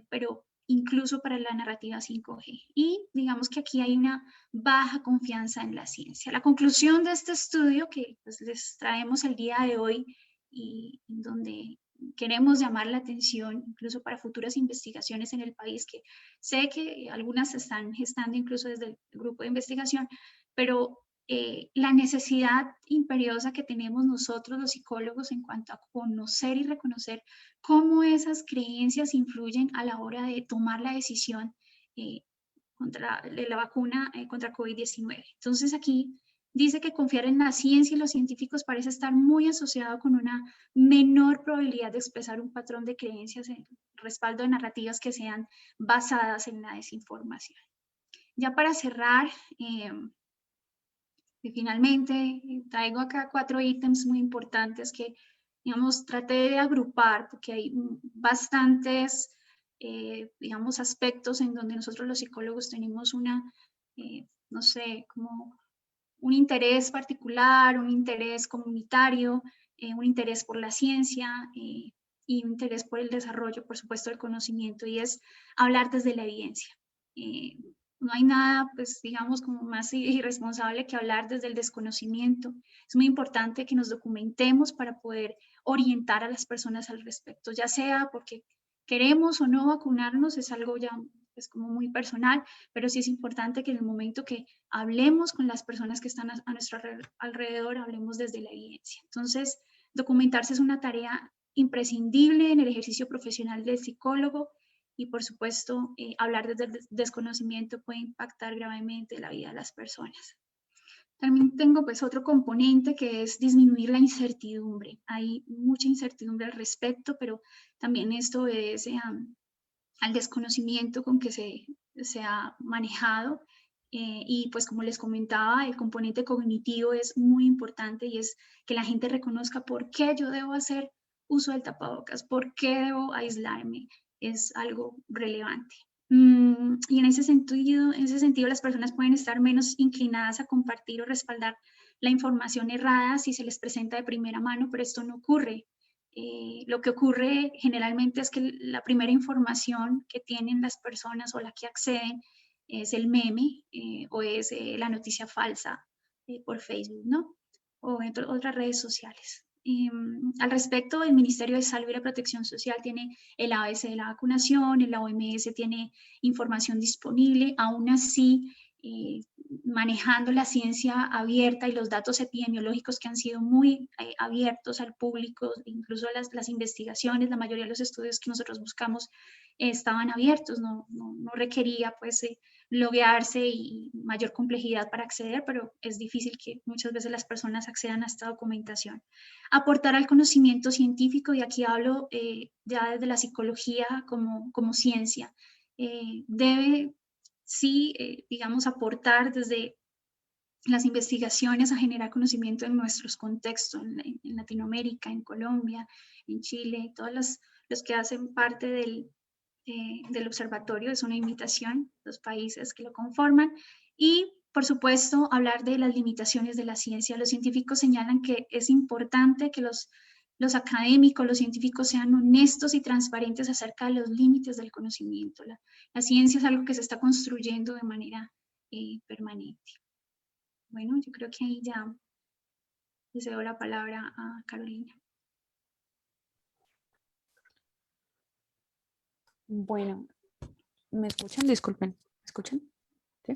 pero incluso para la narrativa 5G. Y digamos que aquí hay una baja confianza en la ciencia. La conclusión de este estudio que pues, les traemos el día de hoy, y donde queremos llamar la atención incluso para futuras investigaciones en el país, que sé que algunas se están gestando incluso desde el grupo de investigación, pero la necesidad imperiosa que tenemos nosotros los psicólogos en cuanto a conocer y reconocer cómo esas creencias influyen a la hora de tomar la decisión contra la vacuna contra COVID-19. Entonces aquí dice que confiar en la ciencia y los científicos parece estar muy asociado con una menor probabilidad de expresar un patrón de creencias en respaldo de narrativas que sean basadas en la desinformación. Ya para cerrar, y finalmente traigo acá 4 ítems muy importantes que, digamos, traté de agrupar porque hay bastantes, digamos, aspectos en donde nosotros los psicólogos tenemos una, no sé, como un interés particular, un interés comunitario, un interés por la ciencia y un interés por el desarrollo, por supuesto, del conocimiento, y es hablar desde la evidencia. No hay nada, pues, digamos, como más irresponsable que hablar desde el desconocimiento. Es muy importante que nos documentemos para poder orientar a las personas al respecto, ya sea porque queremos o no vacunarnos, es algo ya pues, como muy personal, pero sí es importante que en el momento que hablemos con las personas que están a nuestro alrededor, hablemos desde la evidencia. Entonces, documentarse es una tarea imprescindible en el ejercicio profesional del psicólogo, y por supuesto, hablar desde el desconocimiento puede impactar gravemente la vida de las personas. También tengo pues otro componente que es disminuir la incertidumbre. Hay mucha incertidumbre al respecto, pero también esto obedece al desconocimiento con que se ha manejado. Y pues como les comentaba, el componente cognitivo es muy importante, y es que la gente reconozca por qué yo debo hacer uso del tapabocas, por qué debo aislarme. Es algo relevante. Y en ese sentido, las personas pueden estar menos inclinadas a compartir o respaldar la información errada si se les presenta de primera mano, pero esto no ocurre Lo que ocurre generalmente es que la primera información que tienen las personas o la que acceden es el meme o es la noticia falsa por Facebook, ¿no? O en otras redes sociales. Al respecto, el Ministerio de Salud y la Protección Social tiene el ABC de la vacunación, la OMS tiene información disponible, aún así, manejando la ciencia abierta y los datos epidemiológicos que han sido muy abiertos al público, incluso las investigaciones, la mayoría de los estudios que nosotros buscamos estaban abiertos, no requería pues loguearse y mayor complejidad para acceder, pero es difícil que muchas veces las personas accedan a esta documentación. Aportar al conocimiento científico, y aquí hablo ya desde la psicología como ciencia, debe sí, digamos, aportar desde las investigaciones a generar conocimiento en nuestros contextos, en Latinoamérica, en Colombia, en Chile, todos los que hacen parte del observatorio, es una invitación, los países que lo conforman, y por supuesto hablar de las limitaciones de la ciencia. Los científicos señalan que es importante que los académicos, los científicos sean honestos y transparentes acerca de los límites del conocimiento. La ciencia es algo que se está construyendo de manera permanente. Bueno, yo creo que ahí ya le cedo la palabra a Carolina. Bueno, ¿me escuchan? Disculpen, ¿me escuchan? ¿Sí?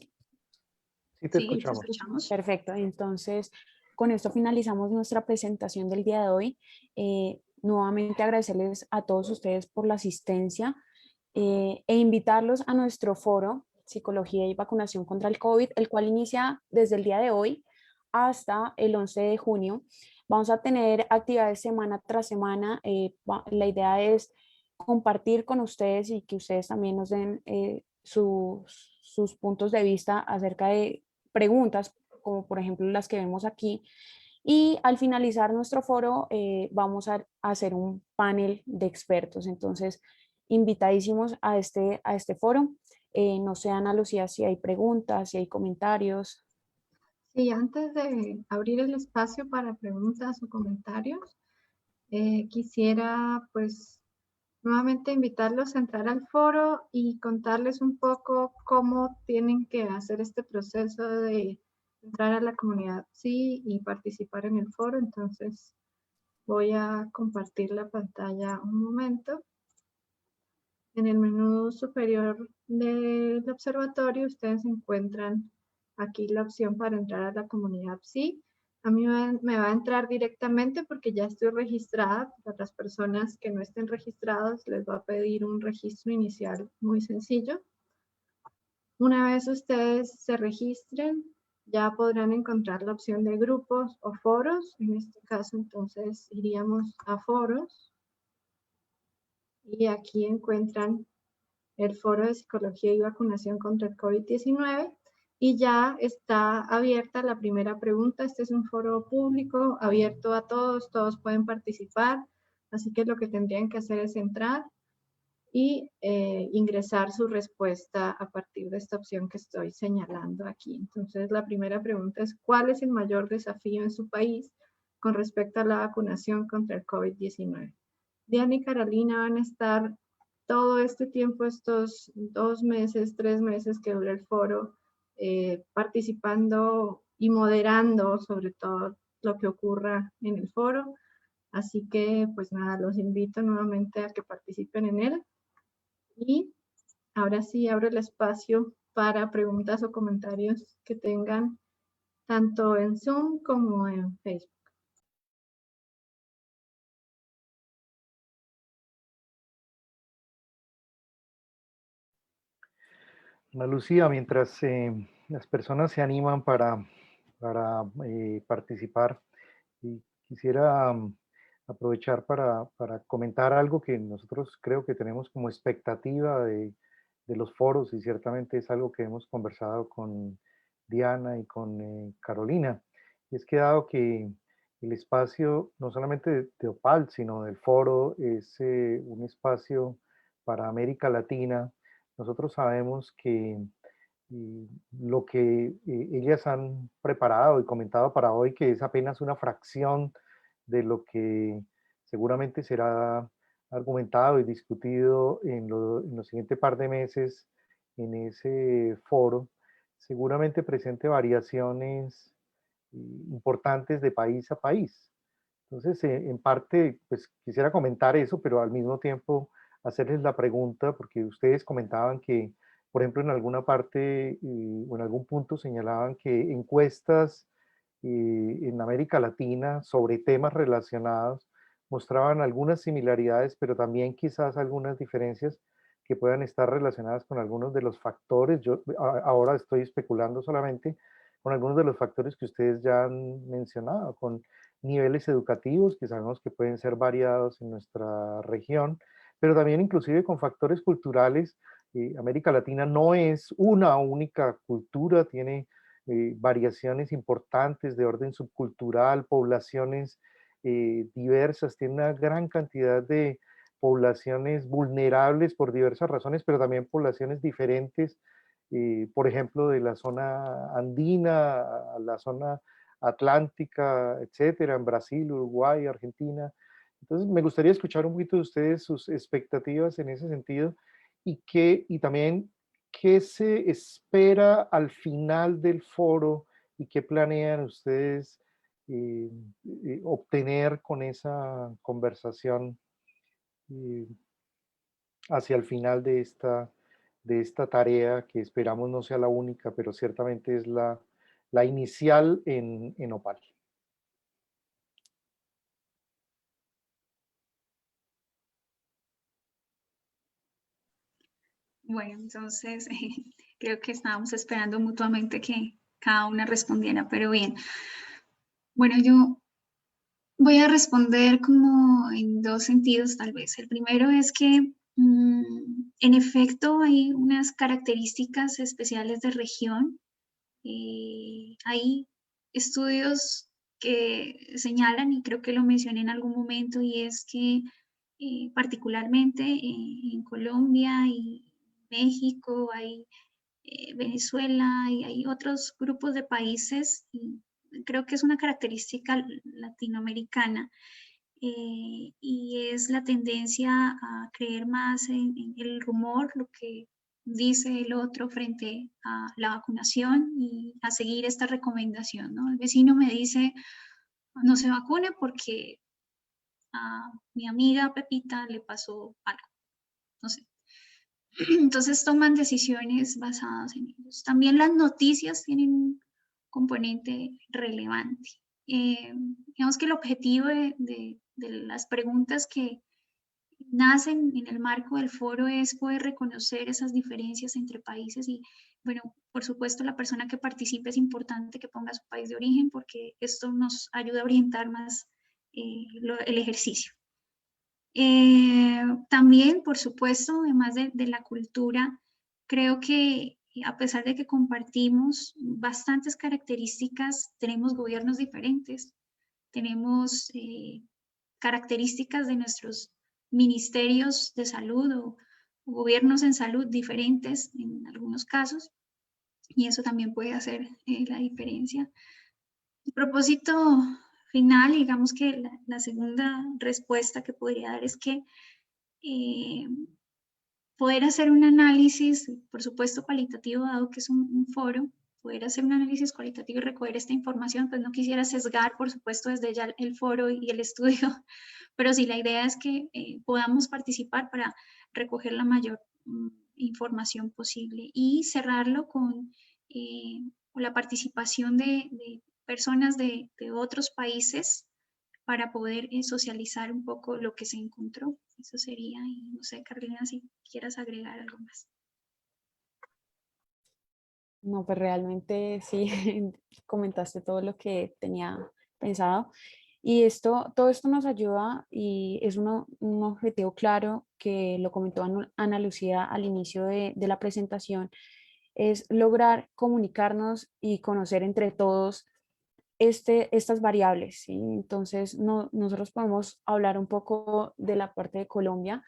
Sí, te Sí, te escuchamos. escuchamos. Perfecto, entonces con esto finalizamos nuestra presentación del día de hoy. Nuevamente agradecerles a todos ustedes por la asistencia e invitarlos a nuestro foro Psicología y Vacunación contra el COVID, el cual inicia desde el día de hoy hasta el 11 de junio. Vamos a tener actividades semana tras semana. La idea es compartir con ustedes y que ustedes también nos den sus puntos de vista acerca de preguntas, como por ejemplo las que vemos aquí. Y al finalizar nuestro foro, vamos a hacer un panel de expertos. Entonces, invitadísimos a este foro. No sé, Ana Lucía, si hay preguntas, si hay comentarios. Sí, antes de abrir el espacio para preguntas o comentarios, quisiera pues nuevamente invitarlos a entrar al foro y contarles un poco cómo tienen que hacer este proceso de entrar a la comunidad sí y participar en el foro. Entonces voy a compartir la pantalla un momento. En el menú superior del observatorio ustedes encuentran aquí la opción para entrar a la comunidad sí. A mí me va a entrar directamente porque ya estoy registrada. Para las personas que no estén registradas les va a pedir un registro inicial muy sencillo. Una vez ustedes se registren, ya podrán encontrar la opción de grupos o foros. En este caso, entonces, iríamos a foros. Y aquí encuentran el Foro de Psicología y Vacunación contra el COVID-19. Y ya está abierta la primera pregunta. Este es un foro público, abierto a todos. Todos pueden participar. Así que lo que tendrían que hacer es entrar y ingresar su respuesta a partir de esta opción que estoy señalando aquí. Entonces, la primera pregunta es, ¿cuál es el mayor desafío en su país con respecto a la vacunación contra el COVID-19? Diana y Carolina van a estar todo este tiempo, estos 2 meses, 3 meses que dura el foro, participando y moderando sobre todo lo que ocurra en el foro. Así que, pues nada, los invito nuevamente a que participen en él. Y ahora sí abro el espacio para preguntas o comentarios que tengan tanto en Zoom como en Facebook. Ana Lucía, mientras las personas se animan para participar, y quisiera aprovechar para comentar algo que nosotros creo que tenemos como expectativa de los foros, y ciertamente es algo que hemos conversado con Diana y con Carolina. Y es que dado que el espacio no solamente de OPAL, sino del foro es un espacio para América Latina, nosotros sabemos que lo que ellas han preparado y comentado para hoy, que es apenas una fracción de lo que seguramente será argumentado y discutido en los siguientes par de meses en ese foro, seguramente presente variaciones importantes de país a país. Entonces, en parte, pues quisiera comentar eso, pero al mismo tiempo hacerles la pregunta, porque ustedes comentaban que, por ejemplo, en alguna parte o en algún punto señalaban que encuestas en América Latina sobre temas relacionados mostraban algunas similaridades, pero también quizás algunas diferencias que puedan estar relacionadas con algunos de los factores. Yo ahora estoy especulando solamente con algunos de los factores que ustedes ya han mencionado, con niveles educativos que sabemos que pueden ser variados en nuestra región, pero también inclusive con factores culturales. América Latina no es una única cultura, tiene variaciones importantes de orden subcultural, poblaciones diversas, tiene una gran cantidad de poblaciones vulnerables por diversas razones, pero también poblaciones diferentes, por ejemplo, de la zona andina a la zona atlántica, etcétera, en Brasil, Uruguay, Argentina. Entonces, me gustaría escuchar un poquito de ustedes sus expectativas en ese sentido y también qué se espera al final del foro y qué planean ustedes eh, obtener con esa conversación eh, hacia el final de esta tarea que esperamos no sea la única, pero ciertamente es la inicial en Opal. Bueno, entonces creo que estábamos esperando mutuamente que cada una respondiera, pero bien. Bueno, yo voy a responder como en dos sentidos tal vez. El primero es que en efecto hay unas características especiales de región. Hay estudios que señalan, y creo que lo mencioné en algún momento, y es que particularmente en Colombia y México, hay Venezuela y hay otros grupos de países, y creo que es una característica latinoamericana, y es la tendencia a creer más en el rumor, lo que dice el otro frente a la vacunación y a seguir esta recomendación, ¿no? El vecino me dice, no se vacune porque a mi amiga Pepita le pasó algo, no sé. Entonces toman decisiones basadas en ellos. También las noticias tienen un componente relevante. Digamos que el objetivo de las preguntas que nacen en el marco del foro es poder reconocer esas diferencias entre países y, bueno, por supuesto, la persona que participe es importante que ponga su país de origen porque esto nos ayuda a orientar más el ejercicio. También, por supuesto, además de la cultura, creo que a pesar de que compartimos bastantes características, tenemos gobiernos diferentes, tenemos características de nuestros ministerios de salud o gobiernos en salud diferentes en algunos casos, y eso también puede hacer la diferencia. El propósito final, digamos que la segunda respuesta que podría dar es que poder hacer un análisis, por supuesto cualitativo, dado que es un foro, poder hacer un análisis cualitativo y recoger esta información, pues no quisiera sesgar, por supuesto, desde ya el foro y el estudio, pero sí la idea es que podamos participar para recoger la mayor información posible y cerrarlo con la participación de personas de otros países para poder socializar un poco lo que se encontró. Eso sería, y no sé, Carolina, si quieras agregar algo más. No, pues realmente sí, comentaste todo lo que tenía pensado. Y todo esto nos ayuda y es un objetivo claro que lo comentó Ana Lucía al inicio de la presentación, es lograr comunicarnos y conocer entre todos estas variables, ¿sí? Entonces, nosotros podemos hablar un poco de la parte de Colombia,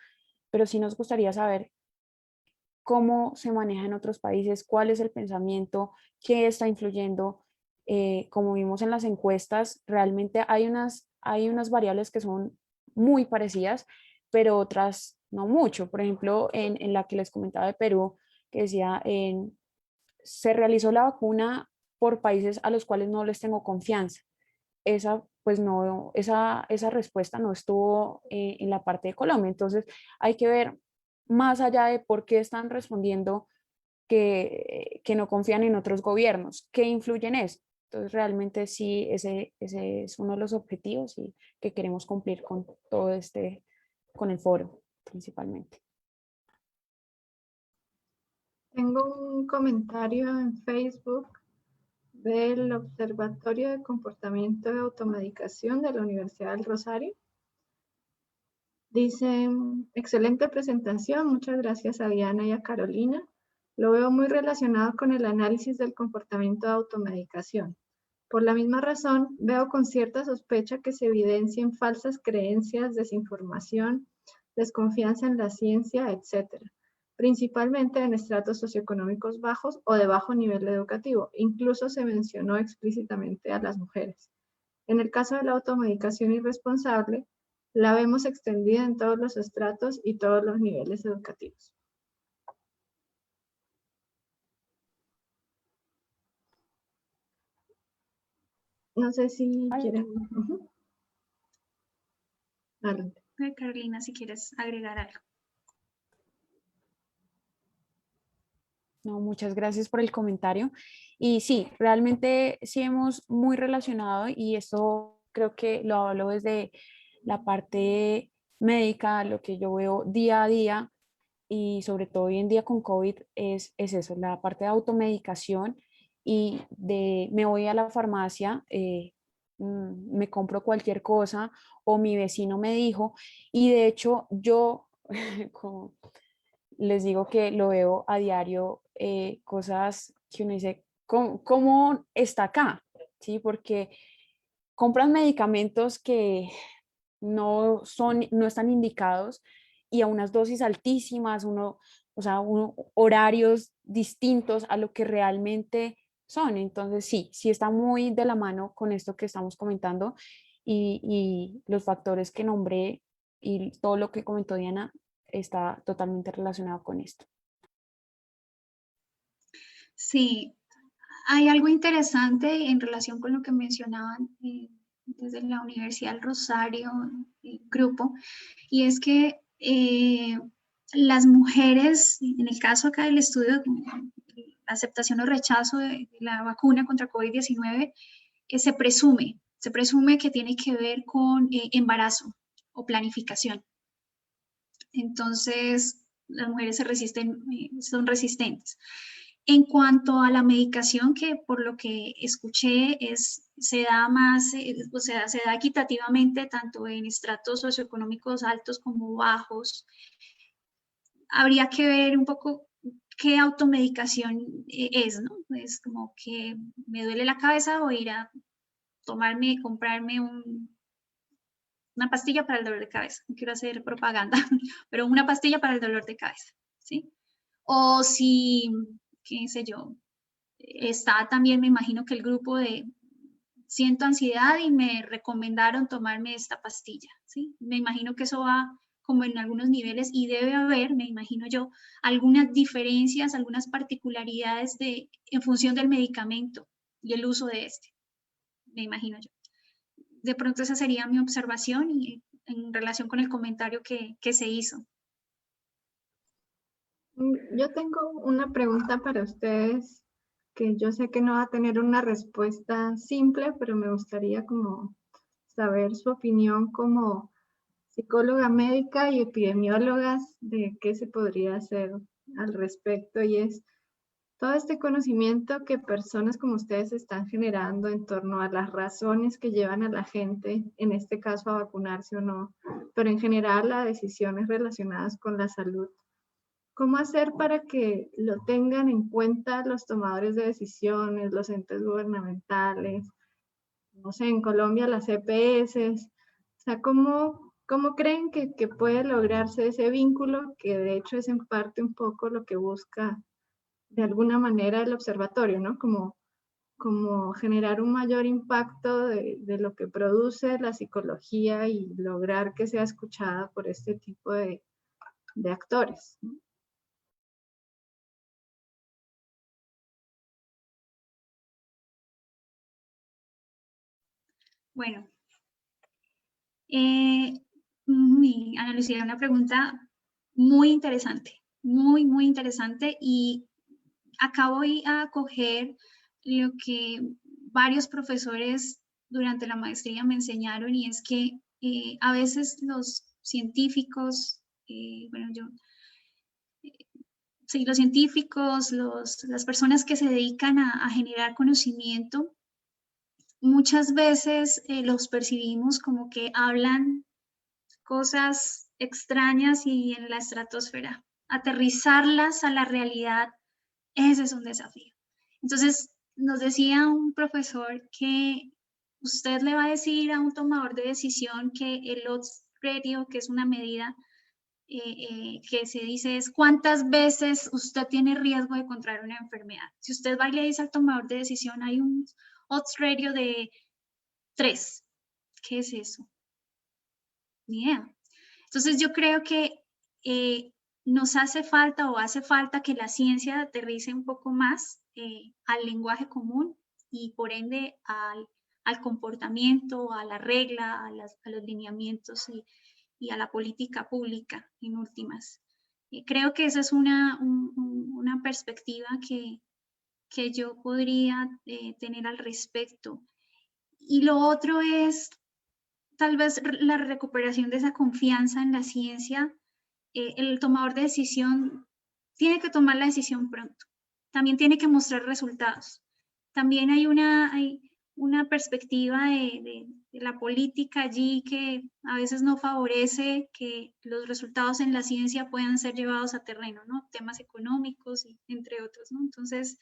pero sí nos gustaría saber cómo se maneja en otros países, cuál es el pensamiento, qué está influyendo. Como vimos en las encuestas, realmente hay unas variables que son muy parecidas, pero otras no mucho. Por ejemplo, en la que les comentaba de Perú, que decía, se realizó la vacuna por países a los cuales no les tengo confianza. Esa, pues no, esa respuesta no estuvo en la parte de Colombia. Entonces, hay que ver más allá de por qué están respondiendo que no confían en otros gobiernos, qué influye en eso. Entonces, realmente sí, ese es uno de los objetivos y que queremos cumplir con todo con el foro principalmente. Tengo un comentario en Facebook del Observatorio de Comportamiento de Automedicación de la Universidad del Rosario. Dice, excelente presentación, muchas gracias a Diana y a Carolina. Lo veo muy relacionado con el análisis del comportamiento de automedicación. Por la misma razón, veo con cierta sospecha que se evidencien falsas creencias, desinformación, desconfianza en la ciencia, etc. Principalmente en estratos socioeconómicos bajos o de bajo nivel educativo. Incluso se mencionó explícitamente a las mujeres. En el caso de la automedicación irresponsable, la vemos extendida en todos los estratos y todos los niveles educativos. No sé si quieren. Adelante. Carolina, si quieres agregar algo. No, muchas gracias por el comentario. Y sí, realmente sí hemos muy relacionado y esto creo que lo hablo desde la parte médica, lo que yo veo día a día y sobre todo hoy en día con COVID es eso, la parte de automedicación y de me voy a la farmacia, me compro cualquier cosa o mi vecino me dijo y de hecho yo como les digo que lo veo a diario, cosas que uno dice, ¿cómo está acá? ¿Sí? Porque compran medicamentos que no están indicados y a unas dosis altísimas, o sea, horarios distintos a lo que realmente son. Entonces, sí está muy de la mano con esto que estamos comentando y los factores que nombré y todo lo que comentó Diana está totalmente relacionado con esto. Sí, hay algo interesante en relación con lo que mencionaban desde la Universidad del Rosario, grupo, y es que las mujeres, en el caso acá del estudio, aceptación o rechazo de la vacuna contra COVID-19, se presume que tiene que ver con embarazo o planificación. Entonces, las mujeres son resistentes. En cuanto a la medicación, que por lo que escuché se da más, o sea, se da equitativamente tanto en estratos socioeconómicos altos como bajos, habría que ver un poco qué automedicación es, ¿no? Es como que me duele la cabeza, voy a ir a comprarme una pastilla para el dolor de cabeza. No quiero hacer propaganda, pero una pastilla para el dolor de cabeza, ¿sí? O si, qué sé yo, está también, me imagino que el grupo de siento ansiedad y me recomendaron tomarme esta pastilla, ¿sí? Me imagino que eso va como en algunos niveles y debe haber, me imagino yo, algunas diferencias, algunas particularidades en función del medicamento y el uso de este, me imagino yo. De pronto esa sería mi observación y en relación con el comentario que se hizo. Yo tengo una pregunta para ustedes que yo sé que no va a tener una respuesta simple, pero me gustaría como saber su opinión como psicóloga médica y epidemiólogas de qué se podría hacer al respecto, y es todo este conocimiento que personas como ustedes están generando en torno a las razones que llevan a la gente, en este caso a vacunarse o no, pero en general a decisiones relacionadas con la salud. ¿Cómo hacer para que lo tengan en cuenta los tomadores de decisiones, los entes gubernamentales, no sé, en Colombia las EPS? O sea, ¿cómo creen que puede lograrse ese vínculo que de hecho es en parte un poco lo que busca de alguna manera el observatorio, ¿no? Como como generar un mayor impacto de lo que produce la psicología y lograr que sea escuchada por este tipo de actores, ¿no? Bueno, Ana Lucía, una pregunta muy interesante, muy interesante, y acá voy a coger lo que varios profesores durante la maestría me enseñaron, y es que a veces los científicos, bueno, sí, los científicos, las personas que se dedican a generar conocimiento, muchas veces los percibimos como que hablan cosas extrañas y en la estratosfera. Aterrizarlas a la realidad, ese es un desafío. Entonces, nos decía un profesor que usted le va a decir a un tomador de decisión que el odds ratio, que es una medida que se dice es cuántas veces usted tiene riesgo de contraer una enfermedad. Si usted va y le dice al tomador de decisión, hay un odds ratio de 3. ¿Qué es eso? Ni idea. Entonces yo creo que nos hace falta o hace falta que la ciencia aterrice un poco más al lenguaje común y por ende al comportamiento, a la regla, a los lineamientos y a la política pública en últimas. Creo que esa es una perspectiva que yo podría tener al respecto. Y lo otro es tal vez la recuperación de esa confianza en la ciencia. El tomador de decisión tiene que tomar la decisión pronto. También tiene que mostrar resultados. También hay una perspectiva de la política allí que a veces no favorece que los resultados en la ciencia puedan ser llevados a terreno, ¿no? Temas económicos, y entre otros, ¿no? Entonces,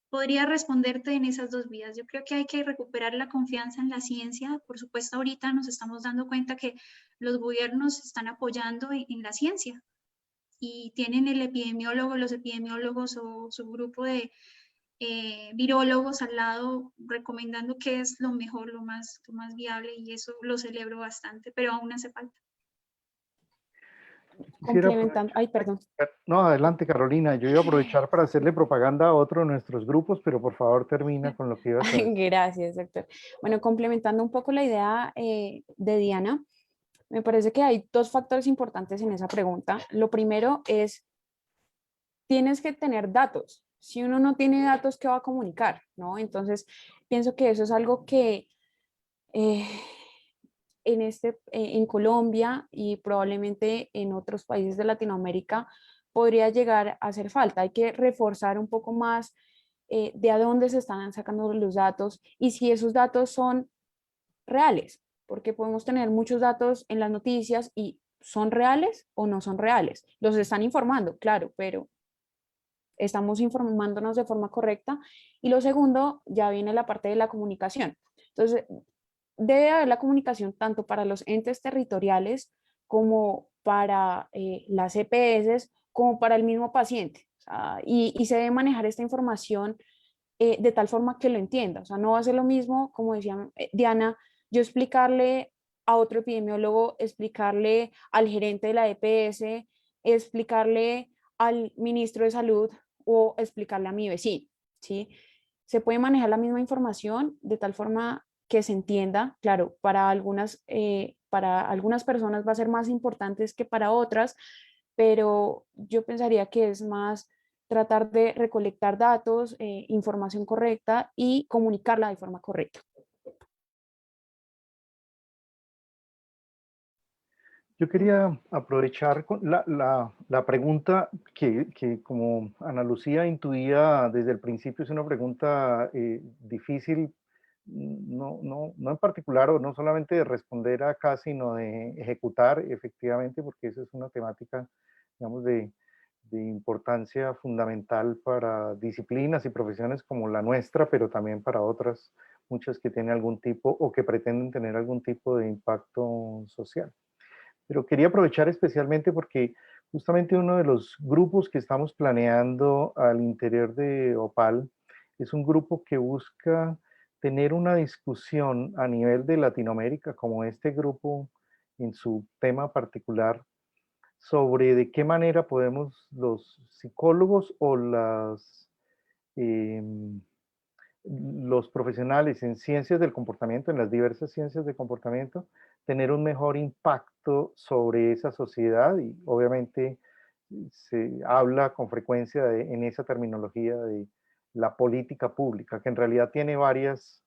podría responderte en esas dos vías. Yo creo que hay que recuperar la confianza en la ciencia. Por supuesto, ahorita nos estamos dando cuenta que los gobiernos están apoyando en la ciencia y tienen el epidemiólogo, los epidemiólogos o su grupo de virólogos al lado recomendando qué es lo mejor, lo más viable, y eso lo celebro bastante, pero aún hace falta. Quisiera Complementando, ay, perdón. No, adelante, Carolina. Yo iba a aprovechar para hacerle propaganda a otro de nuestros grupos, pero por favor termina con lo que ibas a decir. Gracias, doctor. Bueno, complementando un poco la idea de Diana, me parece que hay dos factores importantes en esa pregunta. Lo primero es, tienes que tener datos. Si uno no tiene datos, ¿qué va a comunicar? ¿No? Entonces, pienso que eso es algo que eh, en Colombia y probablemente en otros países de Latinoamérica podría llegar a hacer falta. Hay que reforzar un poco más de a dónde se están sacando los datos y si esos datos son reales, porque podemos tener muchos datos en las noticias y son reales o no son reales. Los están informando, claro, pero estamos informándonos de forma correcta. Y lo segundo, ya viene la parte de la comunicación. Entonces, debe haber la comunicación tanto para los entes territoriales como para las EPS, como para el mismo paciente. O sea, y se debe manejar esta información de tal forma que lo entienda. O sea, no va a ser lo mismo, como decía Diana, yo explicarle a otro epidemiólogo, explicarle al gerente de la EPS, explicarle al ministro de salud o explicarle a mi vecino, ¿sí? Se puede manejar la misma información de tal forma que se entienda, claro, para algunas personas va a ser más importante que para otras, pero yo pensaría que es más tratar de recolectar datos, información correcta y comunicarla de forma correcta. Yo quería aprovechar la pregunta que como Ana Lucía intuía desde el principio es una pregunta difícil, no en particular o no solamente de responder acá, sino de ejecutar efectivamente, porque esa es una temática, digamos, de importancia fundamental para disciplinas y profesiones como la nuestra, pero también para otras, muchas que tienen algún tipo o que pretenden tener algún tipo de impacto social. Pero quería aprovechar especialmente porque justamente uno de los grupos que estamos planeando al interior de OPAL Es un grupo que busca tener una discusión a nivel de Latinoamérica, como este grupo en su tema particular, sobre de qué manera podemos los psicólogos o los profesionales en ciencias del comportamiento, en las diversas ciencias de comportamiento, tener un mejor impacto sobre esa sociedad. Y obviamente se habla con frecuencia en esa terminología de la política pública, que en realidad tiene varias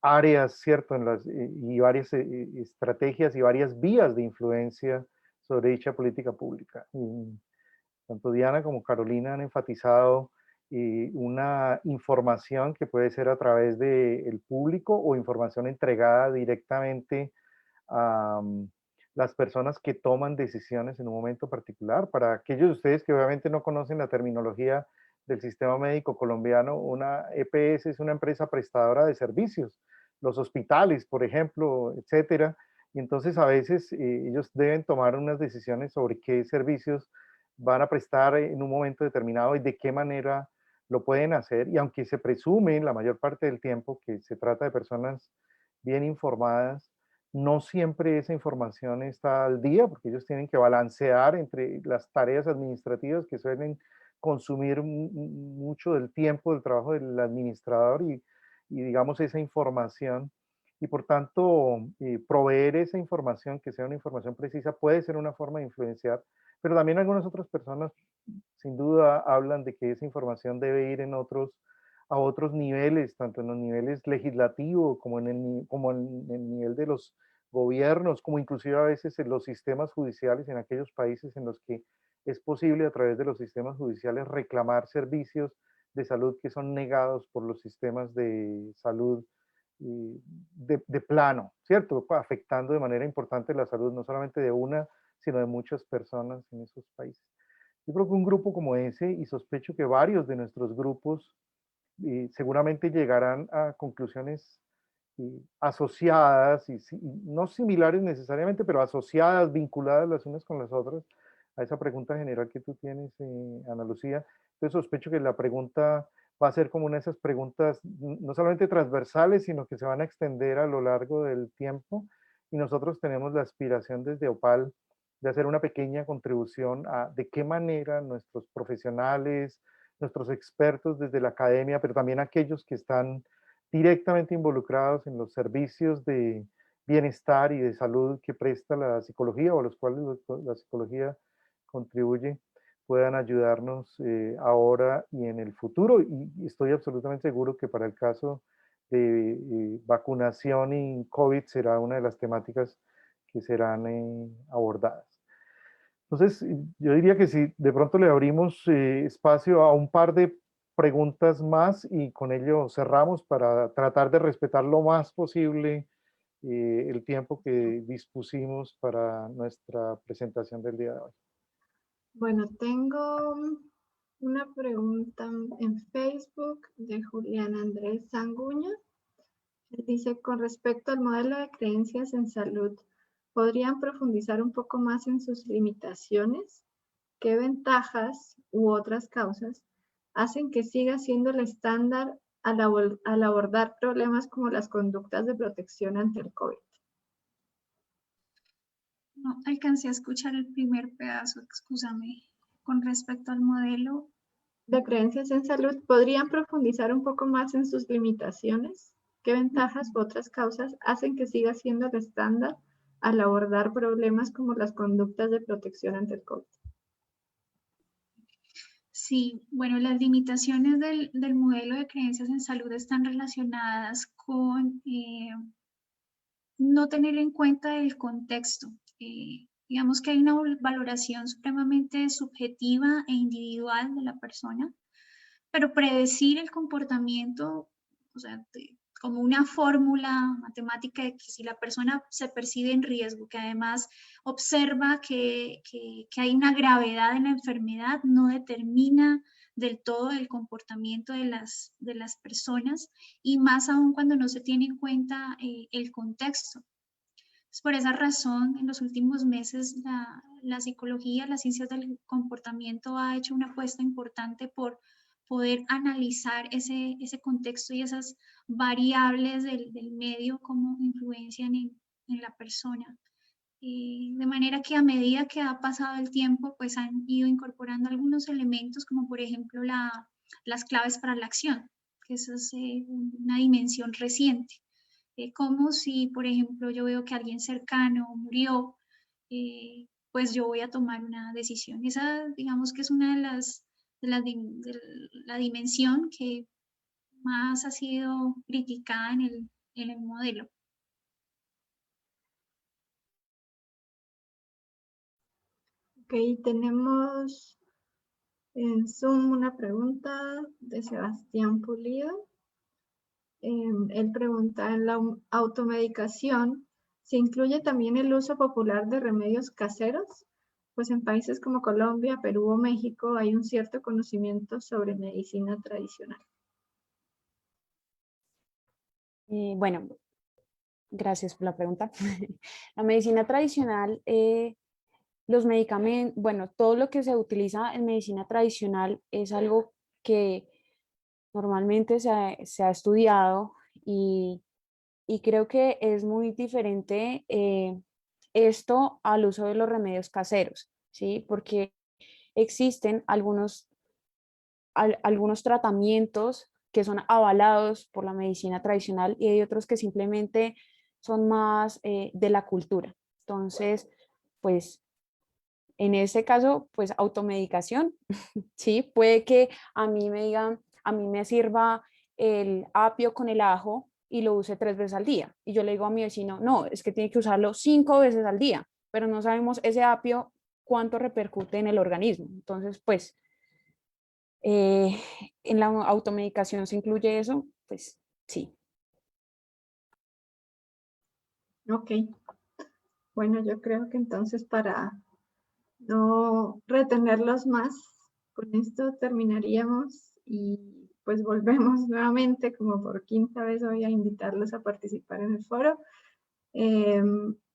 áreas, ¿cierto? Y varias estrategias y varias vías de influencia sobre dicha política pública. Y tanto Diana como Carolina han enfatizado una información que puede ser a través del público o información entregada directamente a las personas que toman decisiones en un momento particular. Para aquellos de ustedes que obviamente no conocen la terminología del sistema médico colombiano, una EPS es una empresa prestadora de servicios, los hospitales, por ejemplo, etcétera. Y entonces a veces ellos deben tomar unas decisiones sobre qué servicios van a prestar en un momento determinado y de qué manera lo pueden hacer. Y aunque se presume la mayor parte del tiempo que se trata de personas bien informadas, no siempre esa información está al día, porque ellos tienen que balancear entre las tareas administrativas que suelen consumir mucho del tiempo del trabajo del administrador y digamos esa información. Y por tanto, proveer esa información, que sea una información precisa, puede ser una forma de influenciar, pero también algunas otras personas sin duda hablan de que esa información debe ir a otros niveles, tanto en los niveles legislativos como en el nivel de los gobiernos, como inclusive a veces en los sistemas judiciales, en aquellos países en los que es posible a través de los sistemas judiciales reclamar servicios de salud que son negados por los sistemas de salud de plano, ¿cierto? Afectando de manera importante la salud no solamente de una, sino de muchas personas en esos países. Yo creo que un grupo como ese, y sospecho que varios de nuestros grupos seguramente llegarán a conclusiones asociadas, y no similares necesariamente, pero asociadas, vinculadas las unas con las otras, a esa pregunta general que tú tienes, Ana Lucía. Entonces sospecho que la pregunta va a ser como una de esas preguntas no solamente transversales, sino que se van a extender a lo largo del tiempo, y nosotros tenemos la aspiración desde OPAL de hacer una pequeña contribución a de qué manera nuestros profesionales, nuestros expertos desde la academia, pero también aquellos que están directamente involucrados en los servicios de bienestar y de salud que presta la psicología o a los cuales la psicología contribuye, puedan ayudarnos ahora y en el futuro. Y estoy absolutamente seguro que para el caso de vacunación y COVID será una de las temáticas que serán abordadas. Entonces, yo diría que si de pronto le abrimos espacio a un par de preguntas más y con ello cerramos para tratar de respetar lo más posible el tiempo que dispusimos para nuestra presentación del día de hoy. Bueno, tengo una pregunta en Facebook de Julián Andrés Sanguña. Dice, con respecto al modelo de creencias en salud, ¿podrían profundizar un poco más en sus limitaciones? ¿Qué ventajas u otras causas hacen que siga siendo el estándar al abordar problemas como las conductas de protección ante el COVID? No alcancé a escuchar el primer pedazo, excúsame. Con respecto al modelo, De creencias en salud, ¿podrían profundizar un poco más en sus limitaciones? ¿Qué ventajas u otras causas hacen que siga siendo el estándar al abordar problemas como las conductas de protección ante el COVID? sí, bueno, las limitaciones del modelo de creencias en salud están relacionadas con no tener en cuenta el contexto. Digamos que hay una valoración supremamente subjetiva e individual de la persona, pero predecir el comportamiento, o sea, como una fórmula matemática de que si la persona se percibe en riesgo, que además observa que hay una gravedad en la enfermedad, no determina del todo el comportamiento de las personas, y más aún cuando no se tiene en cuenta el contexto. Por esa razón, en los últimos meses, la psicología, las ciencias del comportamiento ha hecho una apuesta importante por poder analizar ese contexto y esas variables del medio, cómo influencian en la persona. De manera que a medida que ha pasado el tiempo, pues han ido incorporando algunos elementos, como por ejemplo las claves para la acción, que eso es una dimensión reciente. Como si, por ejemplo, yo veo que alguien cercano murió, pues yo voy a tomar una decisión. Esa, digamos que es una de la dimensión que más ha sido criticada en el modelo. Ok, tenemos en Zoom una pregunta de Sebastián Pulido. Él pregunta, ¿en la automedicación se incluye también el uso popular de remedios caseros? Pues en países como Colombia, Perú o México hay un cierto conocimiento sobre medicina tradicional. Bueno, gracias por la pregunta. La medicina tradicional, los medicamentos, bueno, todo lo que se utiliza en medicina tradicional es algo que normalmente se ha estudiado y creo que es muy diferente esto al uso de los remedios caseros, ¿sí? Porque existen algunos tratamientos que son avalados por la medicina tradicional y hay otros que simplemente son más de la cultura. Entonces, pues en ese caso, pues automedicación, sí, puede que a mí me digan, a mí me sirva el apio con el ajo y lo use 3 veces al día. Y yo le digo a mi vecino, no, es que tiene que usarlo 5 veces al día, pero no sabemos ese apio cuánto repercute en el organismo. Entonces, pues, eh, en la automedicación se incluye eso, pues sí. Ok, bueno, yo creo que entonces para no retenerlos más, con esto terminaríamos y pues volvemos nuevamente, como por quinta vez hoy, a invitarlos a participar en el foro.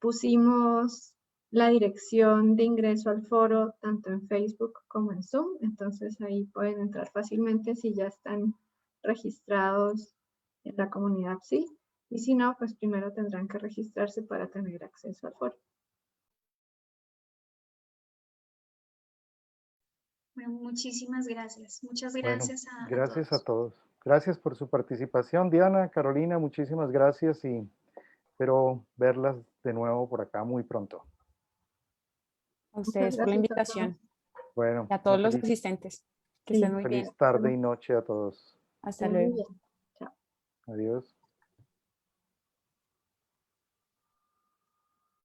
Pusimos la dirección de ingreso al foro tanto en Facebook como en Zoom, entonces ahí pueden entrar fácilmente si ya están registrados en la comunidad PSI, y si no, pues primero tendrán que registrarse para tener acceso al foro. Bueno, muchísimas gracias. Muchas Bueno, gracias a gracias a todos. todos. Gracias por su participación, Diana, Carolina, muchísimas gracias y espero verlas de nuevo por acá muy pronto. A Muchas ustedes por la gracias a todos. invitación Bueno, y a todos los asistentes. Que estén Sí, muy bien. feliz tarde y noche a todos. Hasta muy luego. bien. Chao. Adiós.